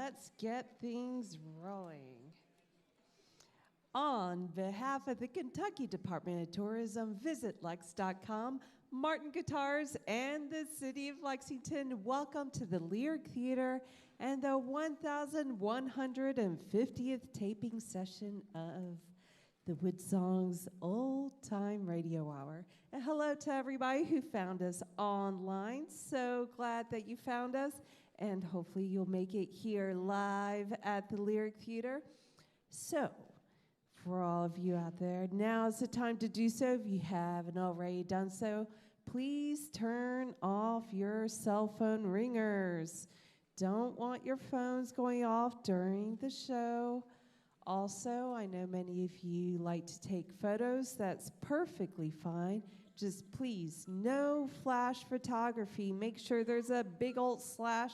let's get things rolling. On behalf of the Kentucky Department of Tourism, visit Lex.com, Martin Guitars, and the City of Lexington, welcome to the Lyric Theater and the 1,150th taping session of the WoodSongs Old Time Radio Hour. And hello to everybody who found us online. So glad that you found us, and hopefully you'll make it here live at the Lyric Theater. So, for all of you out there, now is the time to do so. If you haven't already done so, please turn off your cell phone ringers. Don't want your phones going off during the show. Also, I know many of you like to take photos. That's perfectly fine. Just please, no flash photography. Make sure there's a big old slash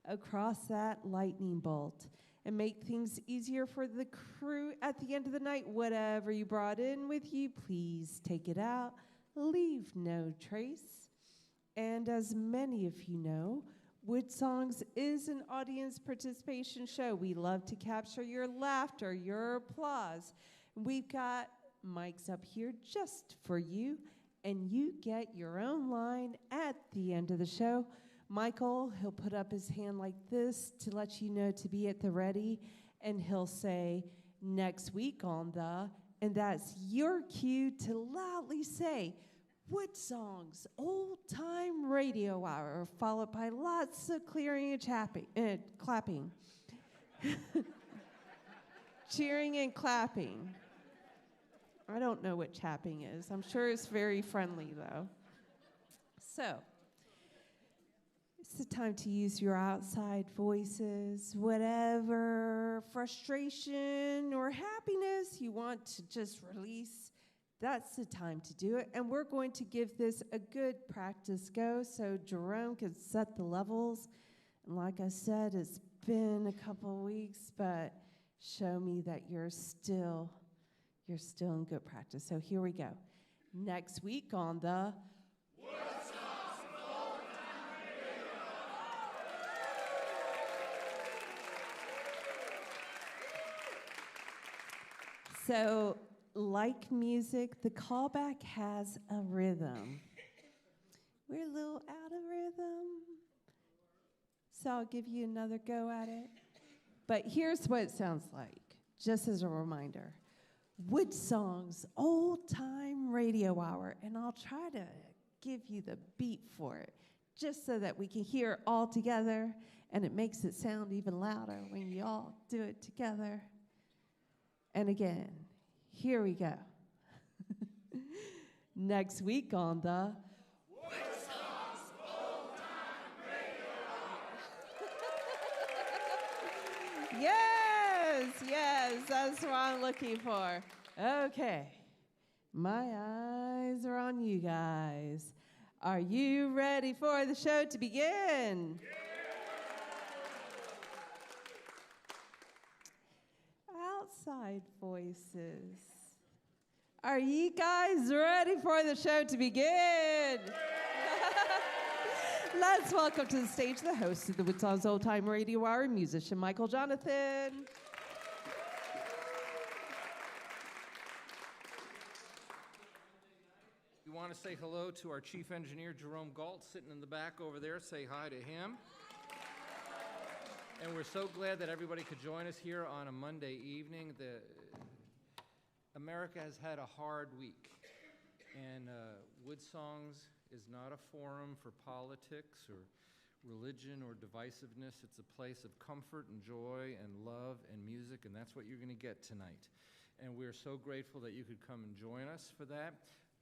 across that lightning bolt. And make things easier for the crew at the end of the night. Whatever you brought in with you, please take it out. Leave no trace. And as many of you know, WoodSongs is an audience participation show. We love to capture your laughter, your applause. We've got mics up here just for you, and you get your own line at the end of the show. Michael, he'll put up his hand like this to let you know to be at the ready, and he'll say, next week on the, and that's your cue to loudly say, WoodSongs Old Time Radio Hour, followed by lots of clearing and clapping. Cheering and clapping. I don't know what chapping is. I'm sure it's very friendly, though. So, it's the time to use your outside voices, whatever frustration or happiness you want to just release. That's the time to do it. And we're going to give this a good practice go so Jerome can set the levels. And like I said, it's been a couple of weeks, but show me that you're still in good practice. So here we go. Next week on the WoodSongs Old Time Radio Hour. So, like music, the callback has a rhythm. We're a little out of rhythm, so I'll give you another go at it. But here's what it sounds like, just as a reminder. WoodSongs Old Time Radio Hour, and I'll try to give you the beat for it, just so that we can hear it all together, and it makes it sound even louder when you all do it together. And again, here we go. Next week on the WoodSongs Old Time Radio Hour. Yes, that's what I'm looking for. Okay, my eyes are on you guys. Are you ready for the show to begin? Yeah. Outside voices. Are you guys ready for the show to begin? Let's welcome to the stage the host of the WoodSongs Old Time Radio Hour, musician Michael Jonathan. We want to say hello to our chief engineer, Jerome Galt, sitting in the back over there. Say hi to him. And we're so glad that everybody could join us here on a Monday evening. America has had a hard week, and WoodSongs is not a forum for politics or religion or divisiveness. It's a place of comfort and joy and love and music, and that's what you're going to get tonight. And we're so grateful that you could come and join us for that.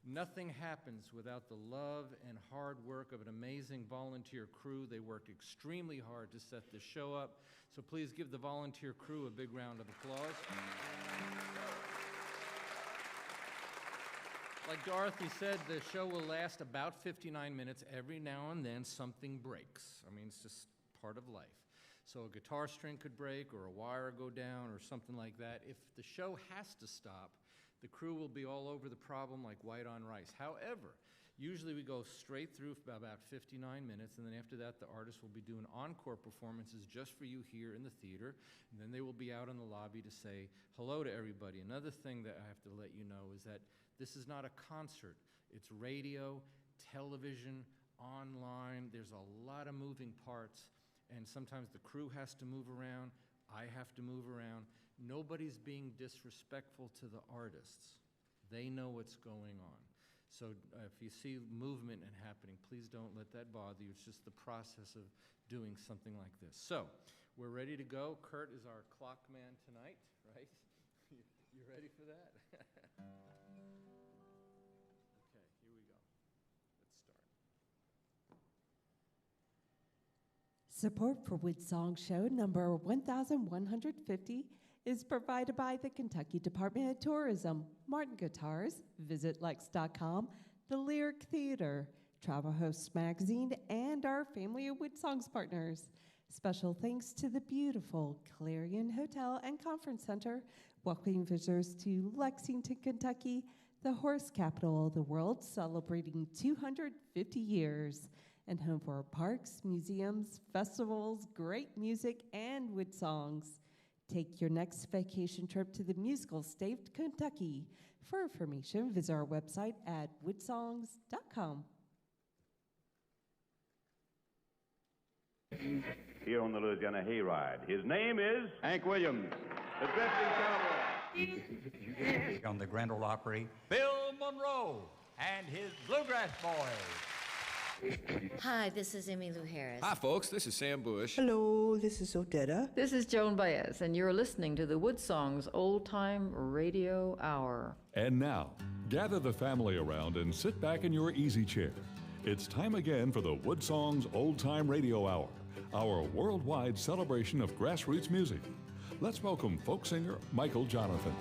Nothing happens without the love and hard work of an amazing volunteer crew. They work extremely hard to set this show up. So please give the volunteer crew a big round of applause. Like Dorothy said, the show will last about 59 minutes. Every now and then something breaks. I mean, it's just part of life. So a guitar string could break or a wire go down or something like that. If the show has to stop, the crew will be all over the problem like white on rice. However, Usually we go straight through for about 59 minutes, and then after that the artists will be doing encore performances just for you here in the theater, and then they will be out in the lobby to say hello to everybody. Another thing that I have to let you know is that this is not a concert. It's radio, television, online. There's a lot of moving parts, and sometimes the crew has to move around. I have to move around. Nobody's being disrespectful to the artists. They know what's going on. So if you see movement and happening, please don't let that bother you. It's just the process of doing something like this. So we're ready to go. Kurt is our clock man tonight, right? You ready for that? Okay, here we go. Let's start. Support for WoodSongs Show number 1150 is provided by the Kentucky Department of Tourism, Martin Guitars, VisitLex.com, the Lyric Theater, Travel Hosts Magazine, and our family of WoodSongs partners. Special thanks to the beautiful Clarion Hotel and Conference Center, welcoming visitors to Lexington, Kentucky, the horse capital of the world, celebrating 250 years, and home for parks, museums, festivals, great music, and WoodSongs. Take your next vacation trip to the musical state of Kentucky. For information, visit our website at woodsongs.com. Here on the Louisiana Hayride, his name is Hank Williams, the drifting cowboy. On the Grand Ole Opry, Bill Monroe and his Bluegrass Boys. Hi, this is Emmylou Harris. Hi, folks. This is Sam Bush. Hello, this is Odetta. This is Joan Baez, and you're listening to the WoodSongs Old Time Radio Hour. And now, gather the family around and sit back in your easy chair. It's time again for the WoodSongs Old Time Radio Hour, our worldwide celebration of grassroots music. Let's welcome folk singer Michael Jonathan.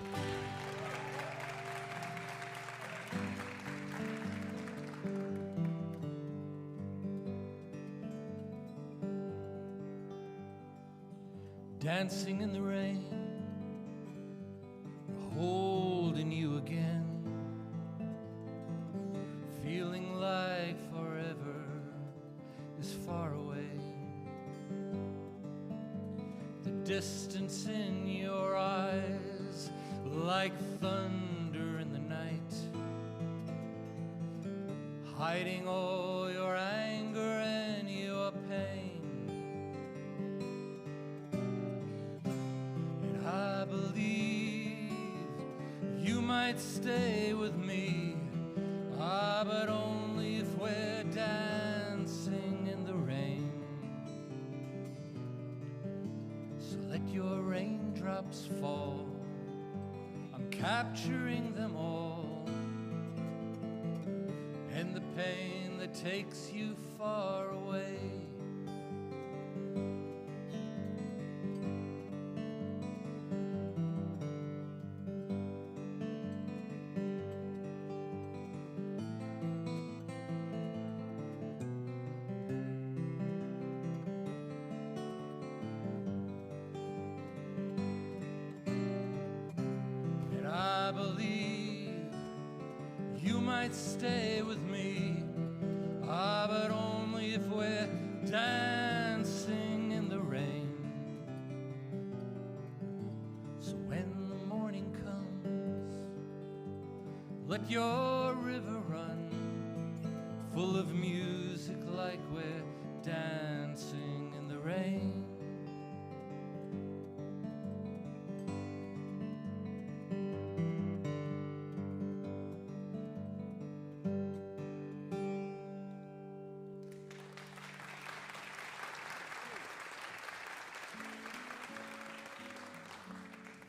Dancing in the rain, holding you again, feeling like forever is far away. The distance in your eyes, like thunder in the night, hiding all your anger and your pain. I believe you might stay with me, but only if we're dancing in the rain. So let your raindrops fall, I'm capturing them all, and the pain that takes you far away. Stay with me, but only if we're dancing in the rain. So when the morning comes, let your river run, full of music like we're dancing in the rain.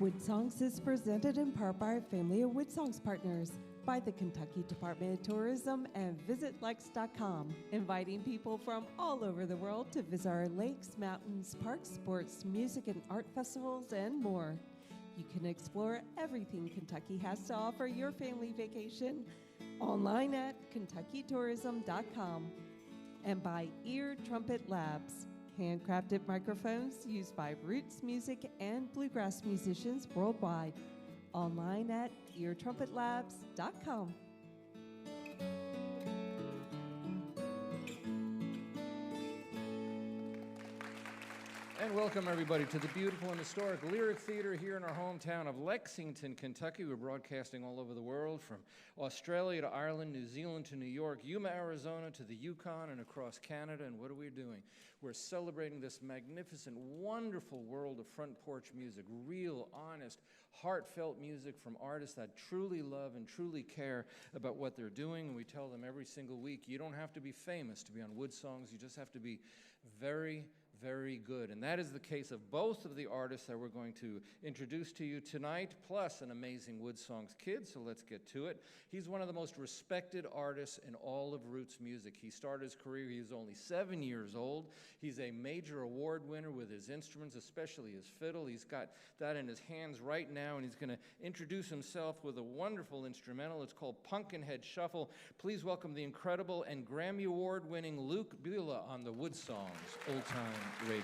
WoodSongs is presented in part by our family of WoodSongs partners, by the Kentucky Department of Tourism and VisitLex.com, inviting people from all over the world to visit our lakes, mountains, parks, sports, music, and art festivals, and more. You can explore everything Kentucky has to offer your family vacation online at KentuckyTourism.com, and by Ear Trumpet Labs, handcrafted microphones used by roots music and bluegrass musicians worldwide. Online at eartrumpetlabs.com. And welcome, everybody, to the beautiful and historic Lyric Theater here in our hometown of Lexington, Kentucky. We're broadcasting all over the world, from Australia to Ireland, New Zealand to New York, Yuma, Arizona to the Yukon, and across Canada. And what are we doing? We're celebrating this magnificent, wonderful world of front porch music, real, honest, heartfelt music from artists that truly love and truly care about what they're doing. And we tell them every single week, you don't have to be famous to be on WoodSongs. You just have to be very, very good. And that is the case of both of the artists that we're going to introduce to you tonight, plus an amazing WoodSongs kid, so let's get to it. He's one of the most respected artists in all of roots music. He started his career, he was only 7 years old. He's a major award winner with his instruments, especially his fiddle. He's got that in his hands right now, and he's going to introduce himself with a wonderful instrumental. It's called Pumpkinhead Shuffle. Please welcome the incredible and Grammy Award-winning Luke Bulla on the WoodSongs Old Time Radio.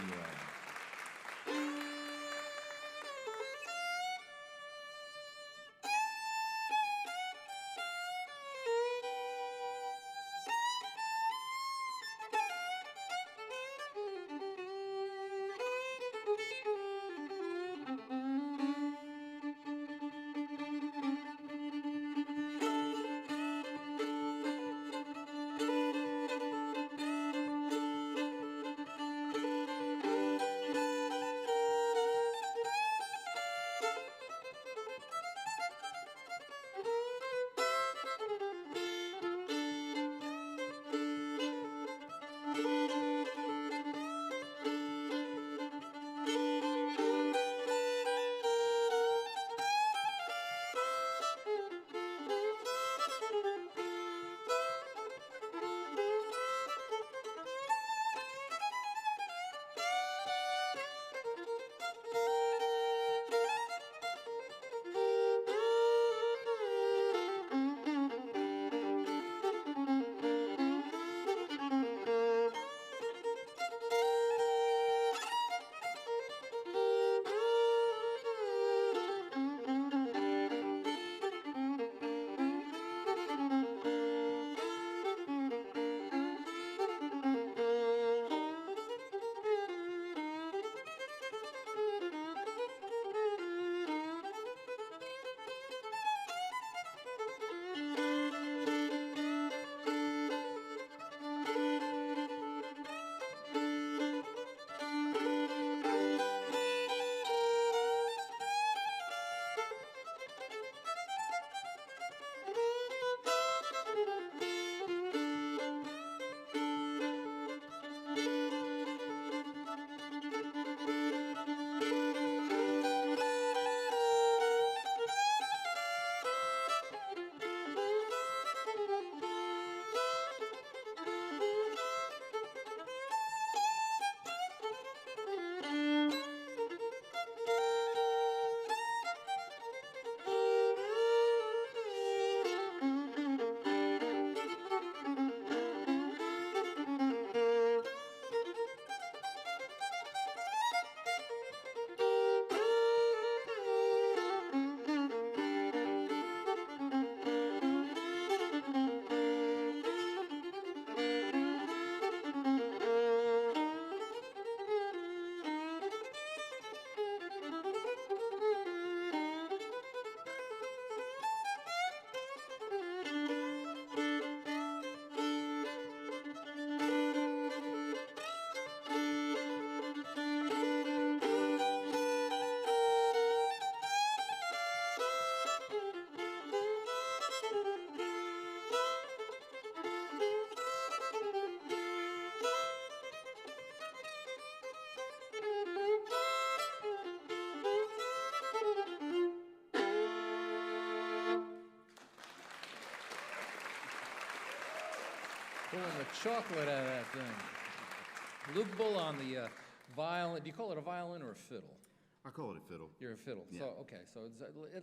Pulling the chocolate out of that thing. Luke Bulla on the violin. Do you call it a violin or a fiddle? I call it a fiddle. You're a fiddle. Yeah. So, okay, so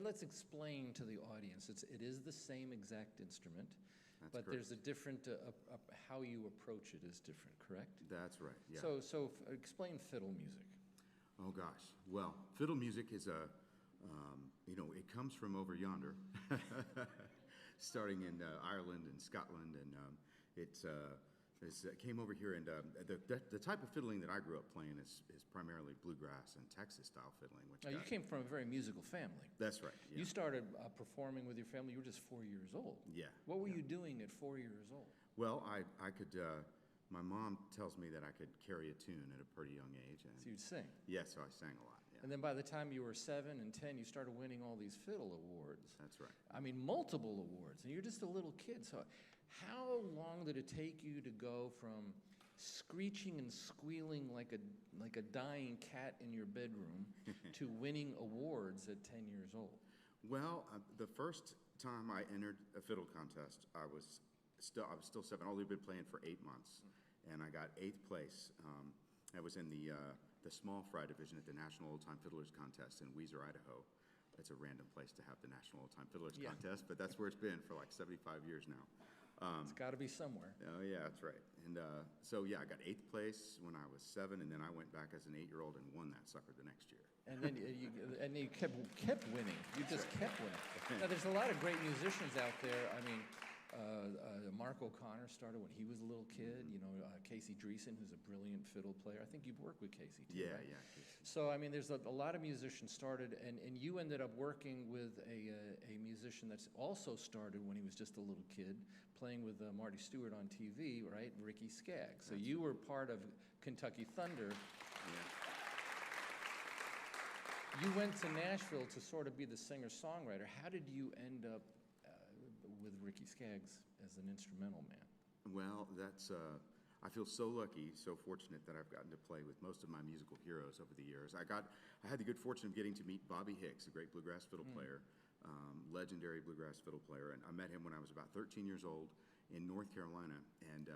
let's explain to the audience. It is the same exact instrument, That's but correct. there's a different, how you approach it is different, correct? That's right, yeah. So explain fiddle music. Oh, gosh. Well, fiddle music is it comes from over yonder, starting in Ireland and Scotland, and it's came over here, and the type of fiddling that I grew up playing is primarily bluegrass and Texas-style fiddling. Which Now, you came from a very musical family. That's right. Yeah. You started performing with your family. You were just 4 years old. Yeah. What were you doing at 4 years old? Well, I could. My mom tells me that I could carry a tune at a pretty young age. And So you'd sing. yeah, so I sang a lot. Yeah. And then by the time you were 7 and 10, you started winning all these fiddle awards. That's right. I mean, multiple awards. And you're just a little kid. So how long did it take you to go from screeching and squealing like a dying cat in your bedroom to winning awards at 10 years old? Well, the first time I entered a fiddle contest, I was still 7. I'd only been playing for 8 months, and I got 8th place. I was in the small fry division at the National Old Time Fiddlers Contest in Weiser, Idaho. It's a random place to have the National Old Time Fiddlers Contest, but that's where it's been for like 75 years now. It's got to be somewhere. Oh, yeah, that's right. And so, yeah, I got 8th place when I was 7, and then I went back as an 8-year-old and won that sucker the next year. And then you kept winning. You just kept winning. Now, there's a lot of great musicians out there. I mean, Mark O'Connor started when he was a little kid. You know, Casey Dreesen, who's a brilliant fiddle player. I think you've worked with Casey too, Yeah, right? yeah. Casey. So, I mean, there's a lot of musicians started, and you ended up working with a musician that's also started when he was just a little kid, playing with Marty Stewart on TV, right? Ricky Skaggs. So you were part of Kentucky Thunder. Yeah. You went to Nashville to sort of be the singer-songwriter. How did you end up with Ricky Skaggs as an instrumental man? Well, that's, I feel so lucky, so fortunate that I've gotten to play with most of my musical heroes over the years. I had the good fortune of getting to meet Bobby Hicks, a great bluegrass fiddle player, legendary bluegrass fiddle player, and I met him when I was about 13 years old in North Carolina, and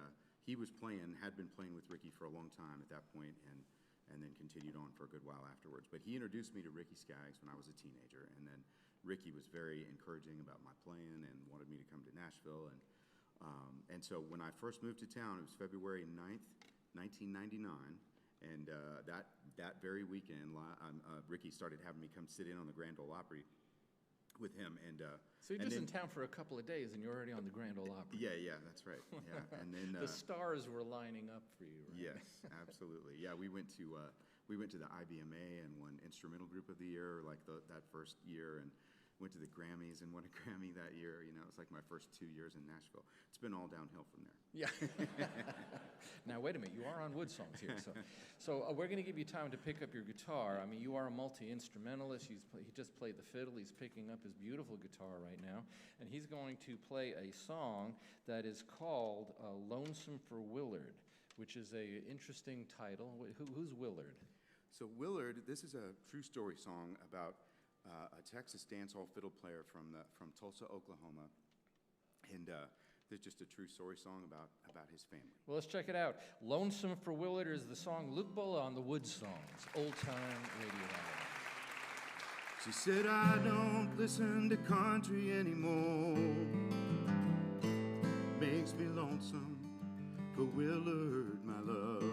he had been playing with Ricky for a long time at that point, and then continued on for a good while afterwards. But he introduced me to Ricky Skaggs when I was a teenager, and then Ricky was very encouraging about my playing and wanted me to come to Nashville. And so when I first moved to town, it was February 9th, 1999, and that very weekend, Ricky started having me come sit in on the Grand Ole Opry with him. So you're just in town for a couple of days, and you're already on the Grand Ole Opry. Yeah, that's right. Yeah, and then the stars were lining up for you, right? Yes, absolutely. Yeah, we went to the IBMA and won Instrumental Group of the Year that first year, and went to the Grammys and won a Grammy that year. You know, it's like my first 2 years in Nashville. It's been all downhill from there. Yeah. Now, wait a minute. You are on WoodSongs here. So we're going to give you time to pick up your guitar. I mean, you are a multi-instrumentalist. He just played the fiddle. He's picking up his beautiful guitar right now. And he's going to play a song that is called Lonesome for Willard, which is an interesting title. Who's Willard? So Willard, this is a true story song about a Texas dancehall fiddle player from Tulsa, Oklahoma, and there's just a true story song about his family. Well, let's check it out. Lonesome for Willard is the song Luke Bulla on the WoodSongs Old Time Radio Hour. She said, I don't listen to country anymore. Makes me lonesome for Willard, my love.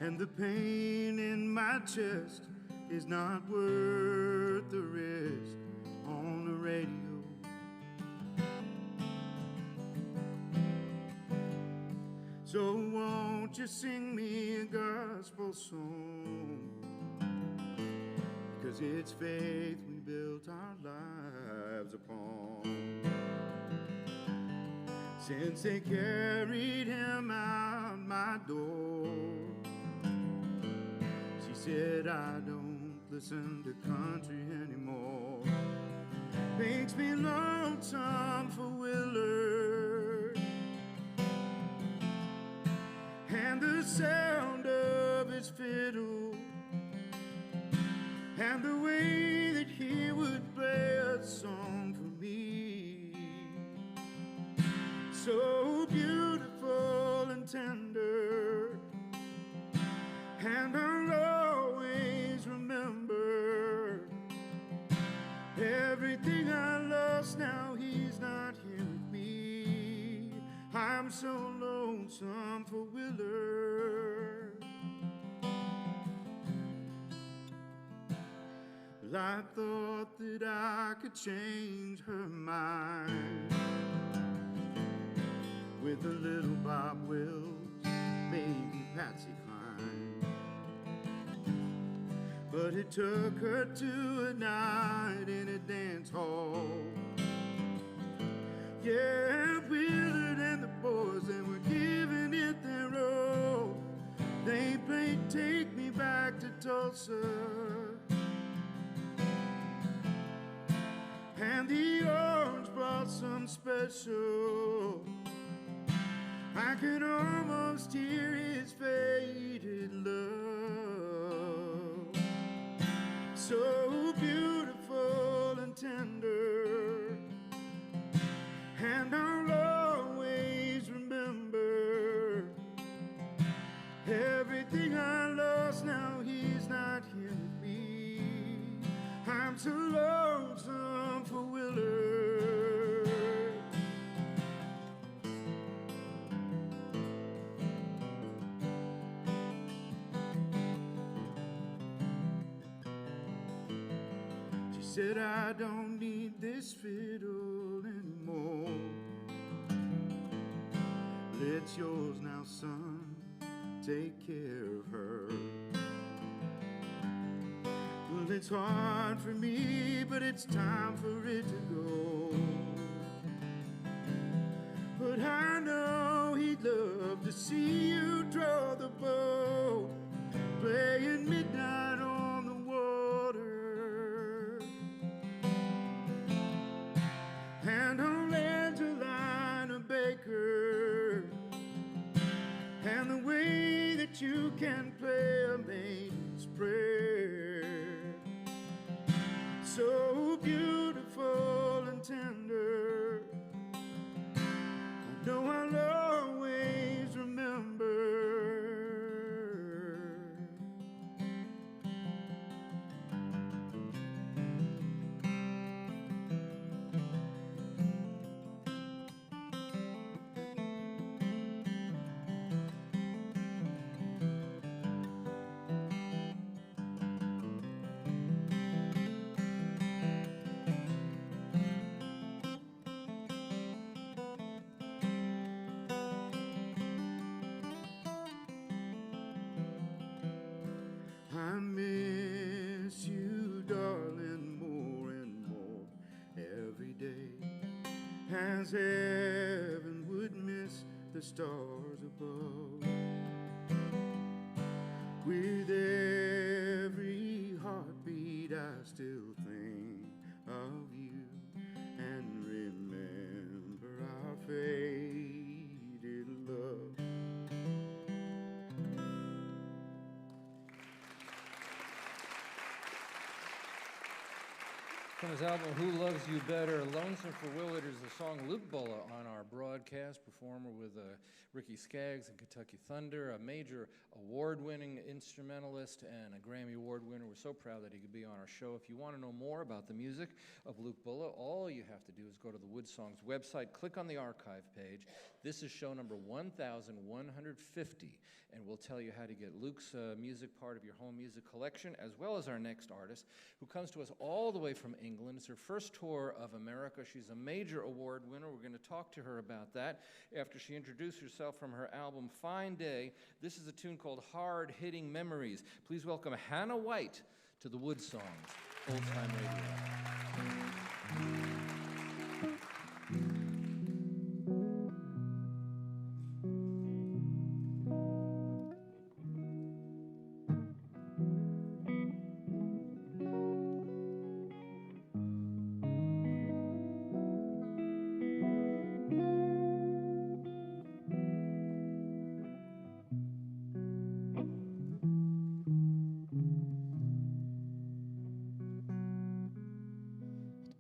And the pain in my chest is not worth the risk on the radio. So won't you sing me a gospel song? Because it's faith we built our lives upon. Since they carried him out my door, she said, I don't listen to country anymore. Makes me lonesome for Willard, and the sound of his fiddle, and the way that he would play a song for me, so beautiful and tender, and I'll always remember everything I lost. Now he's not here with me. I'm so lonesome for Willard. Well, I thought that I could change her mind with the little Bob Wills, maybe Patsy Cline. But it took her to a night in a dance hall. Yeah, Willard and the boys, they were giving it their all. They played Take Me Back to Tulsa, and the orange blossom special. I could almost hear his faded love, so beautiful and tender, and I'll always remember everything I lost. Now he's not here with me. I'm so lonesome for Willard. She said, I don't need this fiddle anymore. It's yours now, son. Take care of her. Well, it's hard for me, but it's time for it to go. But I know he'd love to see you draw the bow, playing midnight on the water, and on Angelina Baker, and the way that you can play a maiden's prayer, so beautiful and tender. I know I'll always remember. I miss you, darling, more and more every day, as heaven would miss the stars above. With every heartbeat I still think of you and remember our faded love. From his album, Who Loves You Better, Lonesome for Willard is the song Luke Bulla on our broadcast, performer with Ricky Skaggs and Kentucky Thunder, a major award-winning instrumentalist and a Grammy Award winner. We're so proud that he could be on our show. If you want to know more about the music of Luke Bulla, all you have to do is go to the WoodSongs website, click on the archive page. This is show number 1150, and we'll tell you how to get Luke's music part of your home music collection, as well as our next artist, who comes to us all the way from England. It's her first tour of America. She's a major award winner. We're going to talk to her about that after she introduced herself from her album Fine Day. This is a tune called Hard Hitting Memories. Please welcome Hannah White to the WoodSongs Old Time Radio.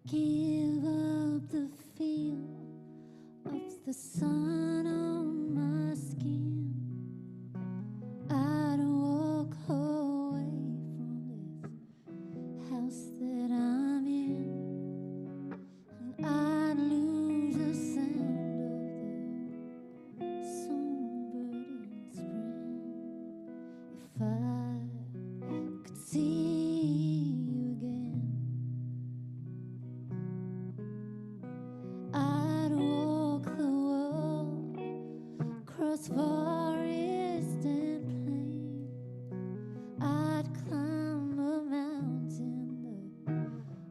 Give up the feel of the sun on my skin. I'd walk away from this house that I'm in, and I'd lose the sound of the songbird in spring if I could see you again. I'd walk the world across forest and plain. I'd climb a mountain,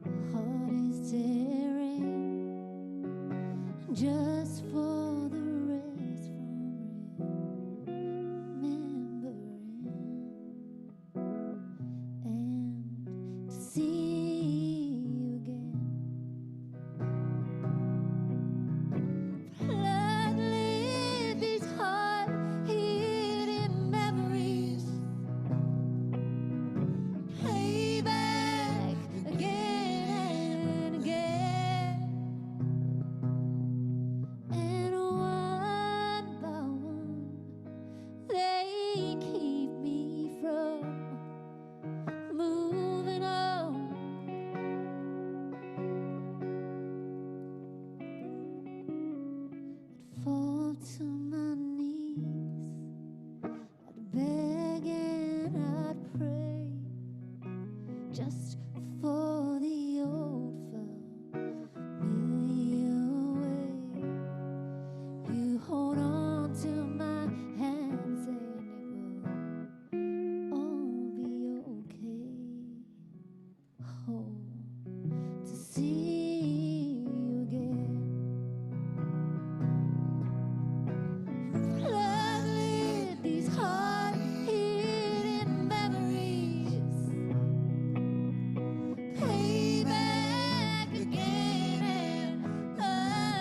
the hardest terrain, just for the rest from remembering and to see you again. Floodlit these hard-hidden memories, play back again and again, and one by one they keep me from moving on. I'd fall to my knees, I'd beg and I'd pray, just for the old familiar way. You hold on to my hands and it will all be okay. Oh, to see you again. Floodlit these hard-hidden memories, play back again and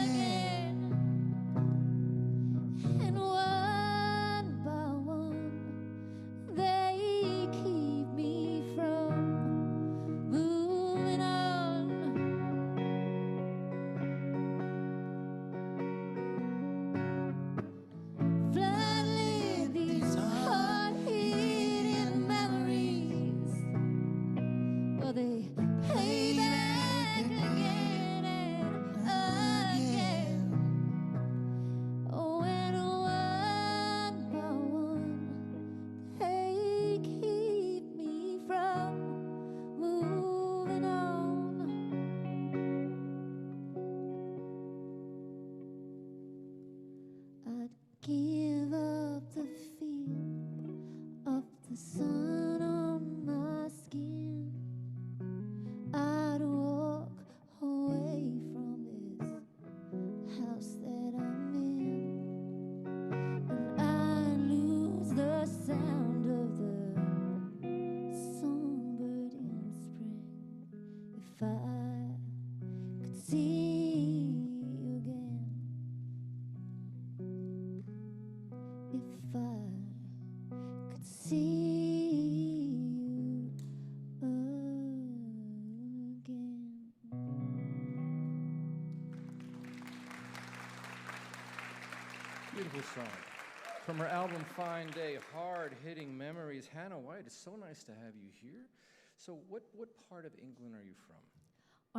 again, and one by one they keep me from moving on. Floodlit these hard-hidden memories, well, they play back again and again. Oh, and one by one they keep me from moving on. I'd give up the feel of the sun on my skin. I'd walk away from this house that I'm in, and I'd lose the sound of the songbird in spring if I could see you again. If I could see you again. Beautiful song. From her album Fine Day, Hard-Hitting Memories. Hannah White, it's so nice to have you here. So what part of England are you from?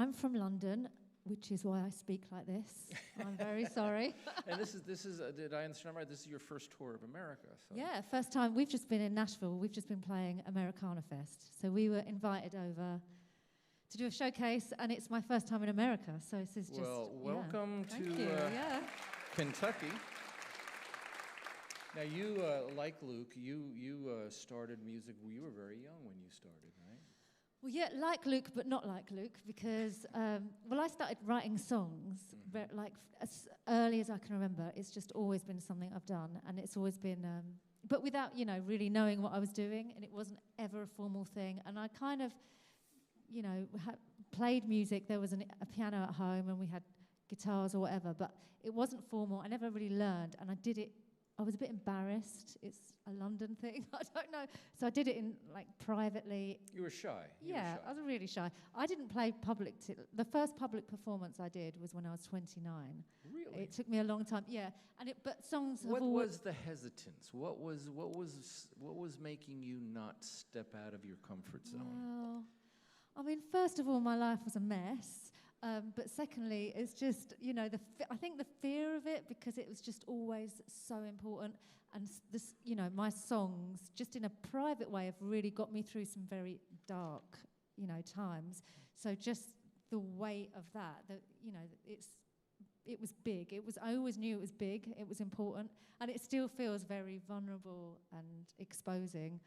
I'm from London, which is why I speak like this. I'm very sorry. And this is did I understand right? This is your first tour of America. So. Yeah, first time. We've just been in Nashville. We've just been playing Americana Fest. So we were invited over to do a showcase, and it's my first time in America. So this is just welcome Thank to you. Yeah. Kentucky. Now you, like Luke, you started music. You were very young when you started, right? Well, yeah, like Luke, but not like Luke, because, I started writing songs, but like as early as I can remember. It's just always been something I've done, and it's always been, but without, really knowing what I was doing, and it wasn't ever a formal thing. And I kind of, played music. There was a piano at home, and we had guitars or whatever, but it wasn't formal. I never really learned, and I did it. I was a bit embarrassed. It's a London thing. I don't know. So I did it in privately. You were shy. Yeah, I was really shy. I didn't play public. The first public performance I did was when I was 29. Really? It took me a long time. Yeah, but songs. What was the hesitance? What was making you not step out of your comfort zone? Well, I mean, first of all, my life was a mess. But secondly, it's just, I think the fear of it, because it was just always so important. And this, my songs, just in a private way, have really got me through some very dark, times. So just the weight of that, it's it was big. I always knew it was big. It was important, and it still feels very vulnerable and exposing.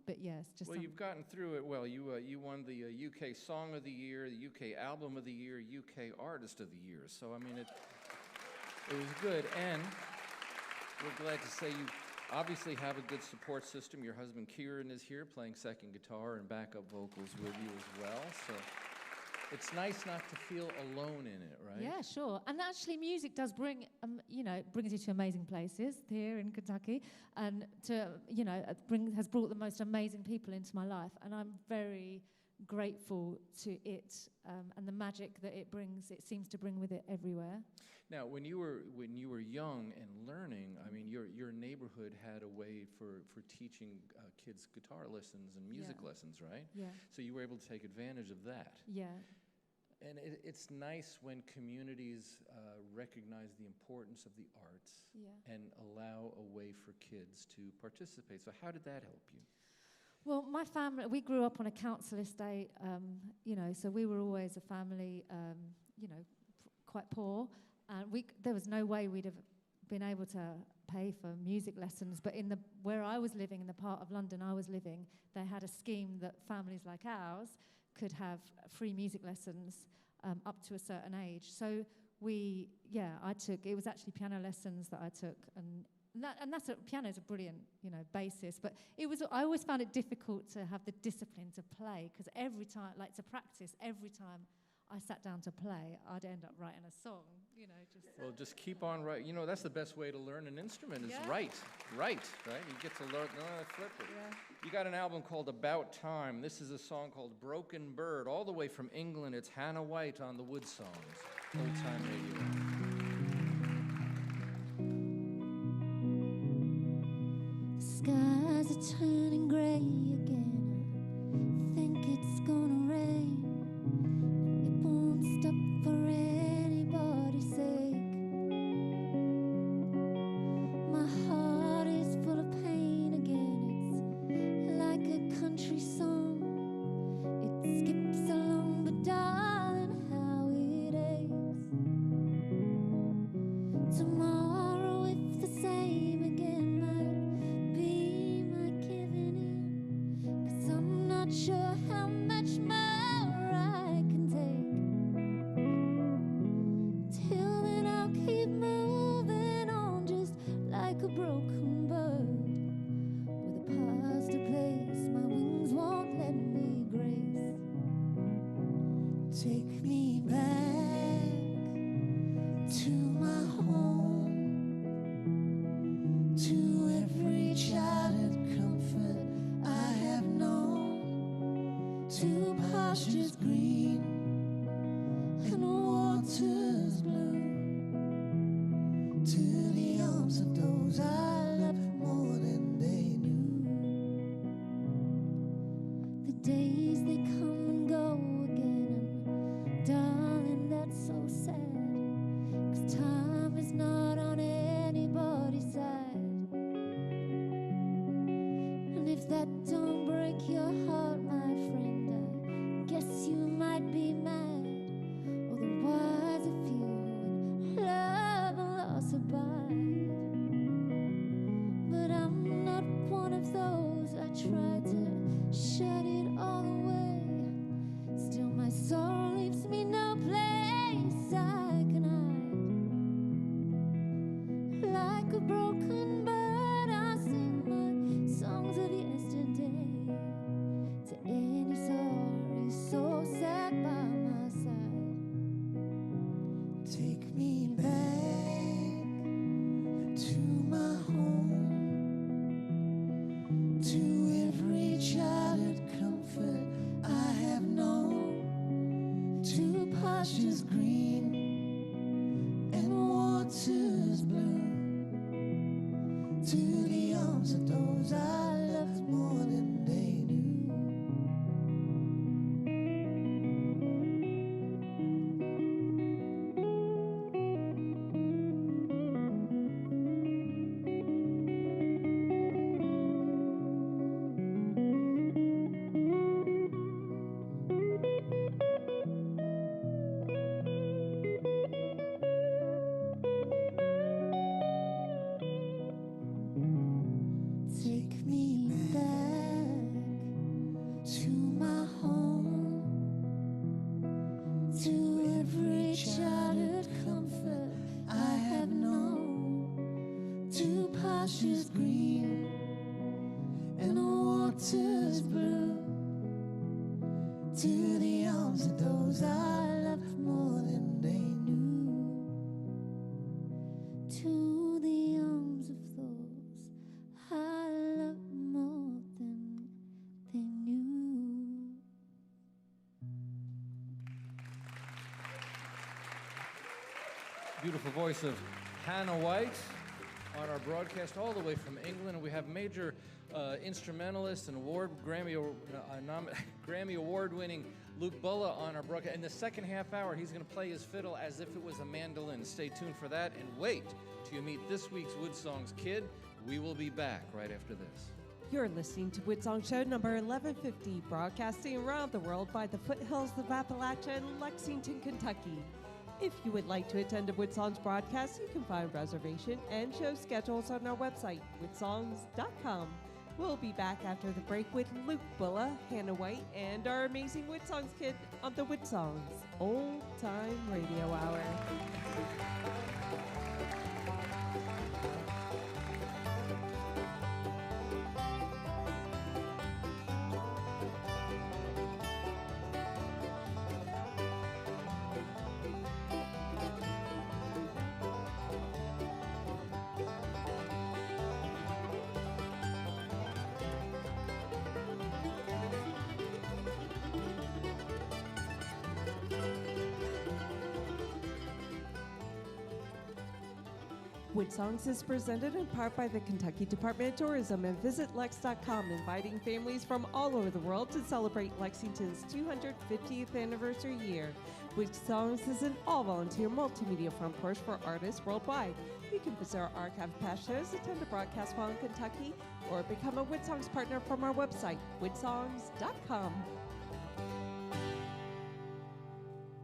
But yes, just well, you've gotten through it well. You won the UK Song of the Year, the UK Album of the Year, UK Artist of the Year. So I mean, it was good, and we're glad to say you obviously have a good support system. Your husband Kieran is here playing second guitar and backup vocals with you as well. So it's nice not to feel alone in it, right? Yeah, sure. And actually, music does bring, brings you to amazing places here in Kentucky, and has brought the most amazing people into my life. And I'm very grateful to it and the magic that it brings. It seems to bring with it everywhere. Now, when you were young and learning, I mean, your neighborhood had a way for teaching kids guitar lessons and music lessons, right? Yeah. So you were able to take advantage of that. Yeah. And it's nice when communities recognize the importance of the arts and allow a way for kids to participate. So how did that help you? Well, my family, we grew up on a council estate, so we were always a family, quite poor. And there was no way we'd have been able to pay for music lessons. But where I was living, in the part of London I was living, they had a scheme that families like ours could have free music lessons up to a certain age. So it was actually piano lessons that I took, piano's a brilliant, basis. But I always found it difficult to have the discipline to play, because every time, to practice, every time I sat down to play, I'd end up writing a song, Well, just keep on writing. That's the best way to learn an instrument is write, right? You get to learn, flip it. Yeah. You got an album called About Time. This is a song called Broken Bird, all the way from England. It's Hannah White on the WoodSongs, Old Time Radio. Skies are turning gray again. I think it's gonna rain. It won't stop for anybody's sake. My heart is full of pain again. It's like a country song. It skips along, but darling, how it aches. Tomorrow, if the same again, might be my giving in. 'Cause I'm not sure how much more I can take. Till then I'll keep moving on, just like a broken bird. With a past to place, my wings won't let me grace. Take me back to my home, to every childhood comfort I have known, to pastures green and waters blue, to the arms of those I loved more than they knew. The days they come and go again, and darling, that's so sad, 'cause time is not on anybody's side. And if that don't break your heart, my friend, I guess you might be mad. Otherwise, if you and love and loss abide. But I'm not one of those. I try to shut it all away. Still, my sorrow leaves me no place I can hide. Like a broken bird, I sing my songs of yesterday to any sorry soul sat by my side. Take me back to my home, to every childhood comfort I have known, to pastures green and waters blue, marsh is green and the water's blue. To the arms of those I loved more than they knew. To the arms of those I loved more than they knew. Beautiful voice of Hannah White on our broadcast all the way from England. We have major instrumentalist and Grammy Award-winning Luke Bulla on our broadcast. In the second half hour, he's going to play his fiddle as if it was a mandolin. Stay tuned for that, and wait till you meet this week's WoodSongs kid. We will be back right after this. You're listening to WoodSong Show number 1150, broadcasting around the world by the foothills of Appalachia in Lexington, Kentucky. If you would like to attend a WoodSongs broadcast, you can find reservation and show schedules on our website, woodsongs.com. We'll be back after the break with Luke Bulla, Hannah White, and our amazing WoodSongs kid on the WoodSongs Old Time Radio Hour. WoodSongs is presented in part by the Kentucky Department of Tourism and Visit Lex.com, inviting families from all over the world to celebrate Lexington's 250th anniversary year. WoodSongs is an all-volunteer multimedia front porch for artists worldwide. You can visit our archive of past shows, attend a broadcast while in Kentucky, or become a WoodSongs partner from our website, woodsongs.com.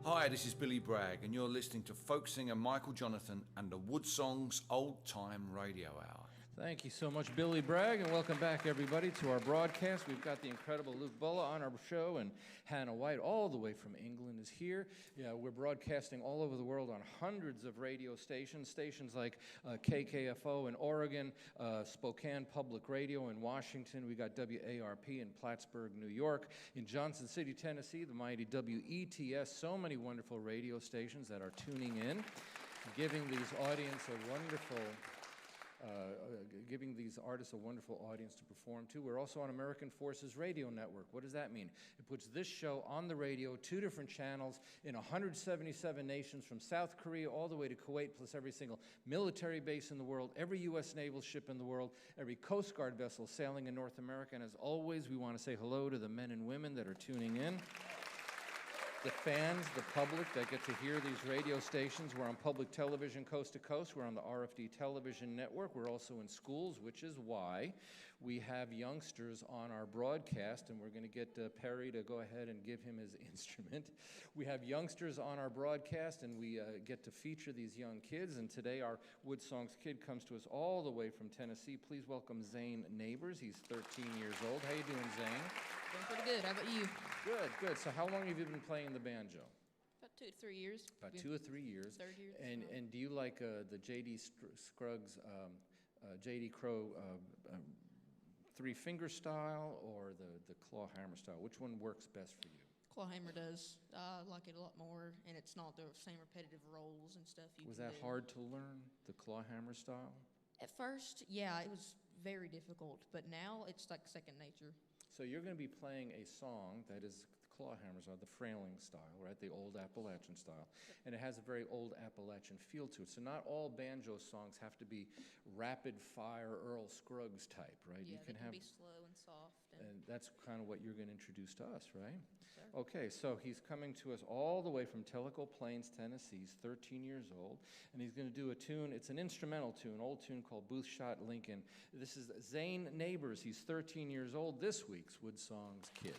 Hi, this is Billy Bragg, and you're listening to folk singer Michael Jonathan and the WoodSongs Old Time Radio Hour. Thank you so much, Billy Bragg, and welcome back, everybody, to our broadcast. We've got the incredible Luke Bulla on our show, and Hannah White, all the way from England, is here. Yeah, we're broadcasting all over the world on hundreds of radio stations like KKFO in Oregon, Spokane Public Radio in Washington. We got WARP in Plattsburgh, New York. In Johnson City, Tennessee, the mighty WETS. So many wonderful radio stations that are tuning in, giving these audience a wonderful... giving these artists a wonderful audience to perform to. We're also on American Forces Radio Network. What does that mean? It puts this show on the radio, 2 different channels in 177 nations, from South Korea all the way to Kuwait, plus every single military base in the world, every U.S. naval ship in the world, every Coast Guard vessel sailing in North America. And as always, we want to say hello to the men and women that are tuning in. The fans, the public that get to hear these radio stations. We're on public television coast to coast. We're on the RFD television network. We're also in schools, which is why we have youngsters on our broadcast, and we're going to get Perry to go ahead and give him his instrument. We have youngsters on our broadcast, and we get to feature these young kids, and today our WoodSongs kid comes to us all the way from Tennessee. Please welcome Zane Neighbors. He's 13 years old. How you doing, Zane? Doing pretty good. How about you? Good, good. So how long have you been playing the banjo? About 2 to 3 years. About 2 or 3 years. Third year. And do you like the J.D. Scruggs, J.D. Crow 3-finger style or the claw hammer style? Which one works best for you? Claw hammer does. I like it a lot more, and it's not the same repetitive rolls and stuff you Was can that do. hard to learn, the claw hammer style? At first, yeah, it was very difficult, but now it's like second nature. So you're going to be playing a song that is claw hammers are the frailing style, right? The old Appalachian style. And it has a very old Appalachian feel to it. So not all banjo songs have to be rapid fire Earl Scruggs type, right? Yeah, you can they have be slow and soft. and that's kind of what you're going to introduce to us, right? Yes, sir. Okay, so he's coming to us all the way from Tellico Plains, Tennessee. He's 13 years old, and he's going to do a tune. It's an instrumental tune, an old tune called Booth Shot Lincoln. This is Zane Neighbors. He's 13 years old, this week's WoodSongs kid.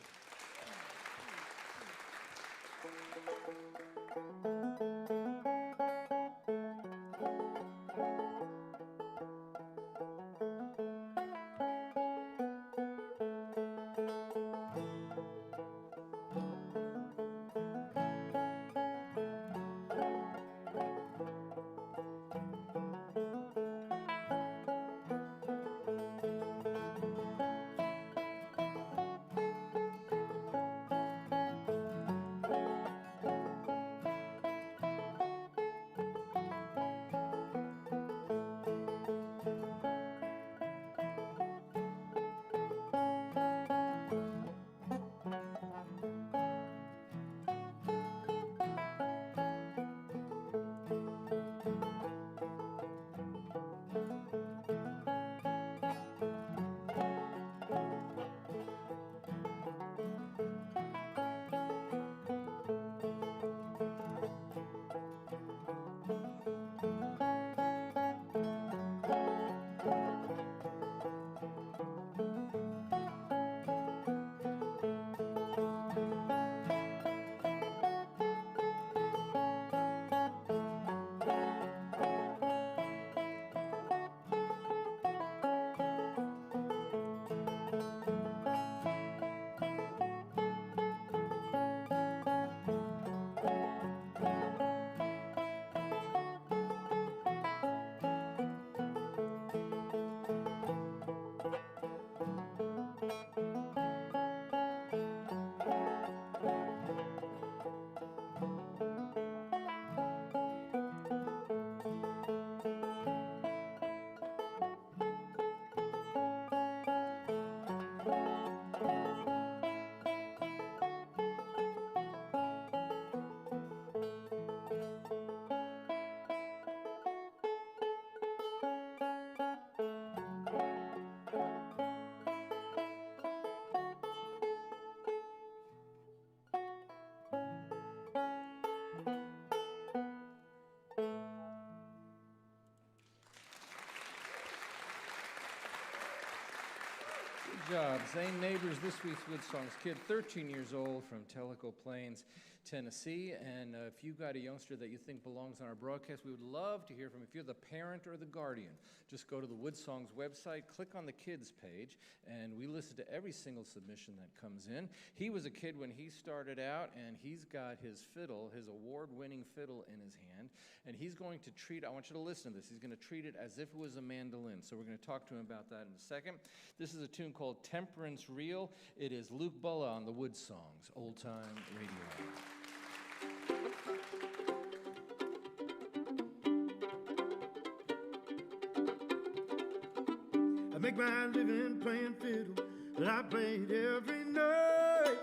job. Zane Neighbors, this week's WoodSongs kid, 13 years old from Tellico Plains, Tennessee. And if you've got a youngster that you think belongs on our broadcast, we would love to hear from. If you're the parent or the guardian, just go to the WoodSongs website, click on the kids page, and we listen to every single submission that comes in. He was a kid when he started out, and he's got his fiddle, his award-winning fiddle in his hand, and he's going to treat, I want you to listen to this, he's going to treat it as if it was a mandolin. So we're going to talk to him about that in a second. This is a tune called Temperance Reel. It is Luke Bulla on the WoodSongs Old Time Radio. I make my living playing fiddle, but I played every night.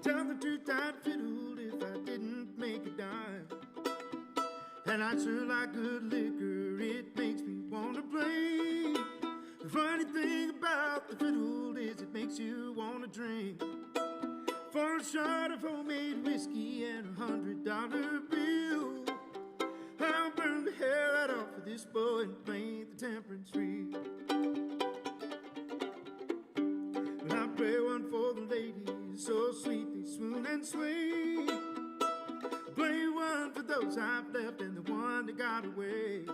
Tell the truth, I'd fiddle if I didn't make a dime. And I sure like good liquor, it makes me want to play. The funny thing about the fiddle is it makes you want to drink. For a shot of homemade whiskey and $100 bill, I'll burn the hair right off of this boy and paint the temperance reel. And I play one for the ladies, so sweet they swoon and sway. Play one for those I've left and the one that got away.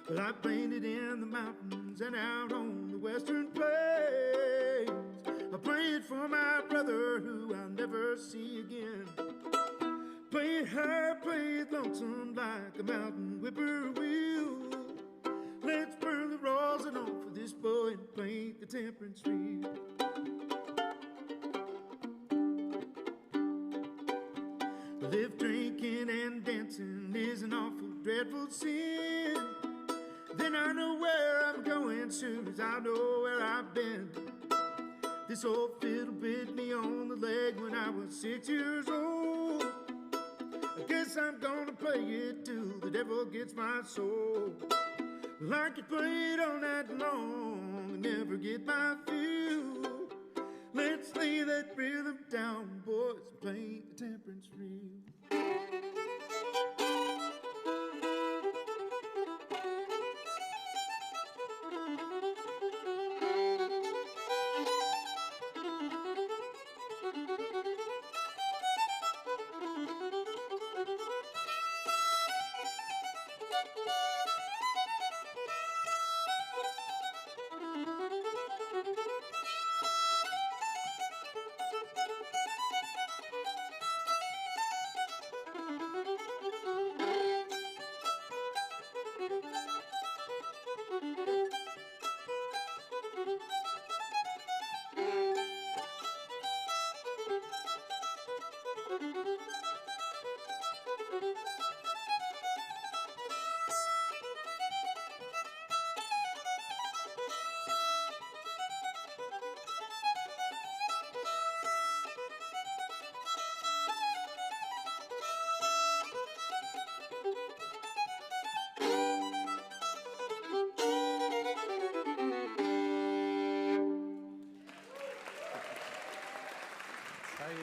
Well, I played it in the mountains and out on the western plains. I play it for my brother who I'll never see again. Play it high, play it lonesome like a mountain whippoorwill. Let's burn the rosin off for this boy and paint the temperance reel. If drinking and dancing is an awful, dreadful sin, then I know where I'm going soon as I know where I've been. This old fiddle bit me on the leg when I was 6 years old. I guess I'm gonna play it till the devil gets my soul. Well, I could play it all night long and never get my fill. Let's lay that rhythm down, boys, and paint the temperance reel.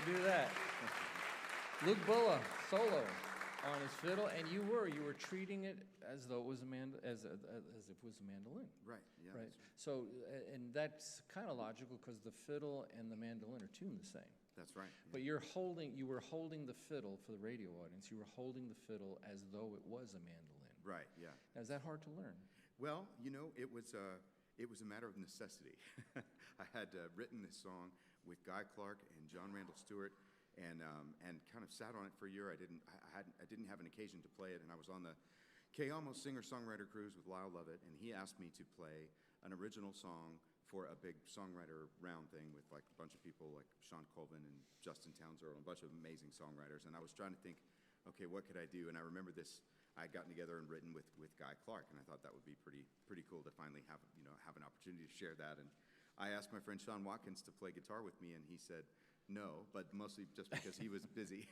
Do that. Luke Bulla, solo on his fiddle, and you were treating it as though it was as if it was a mandolin. Right. Yeah. Right. So, and that's kind of logical because the fiddle and the mandolin are tuned the same. That's right. Yeah. But you were holding the fiddle for the radio audience. You were holding the fiddle as though it was a mandolin. Right. Yeah. Now, is that hard to learn? Well, you know, it was a matter of necessity. I had written this song with Guy Clark and John Randall Stewart, and kind of sat on it for a year. I didn't have an occasion to play it, and I was on the K-Almo singer-songwriter cruise with Lyle Lovett, and he asked me to play an original song for a big songwriter round thing with like a bunch of people like Sean Colvin and Justin Townes Earl, and a bunch of amazing songwriters. And I was trying to think, okay, what could I do? And I remember this. I had gotten together and written with Guy Clark, and I thought that would be pretty cool to finally have an opportunity to share that. And I asked my friend Sean Watkins to play guitar with me, and he said no, but mostly just because he was busy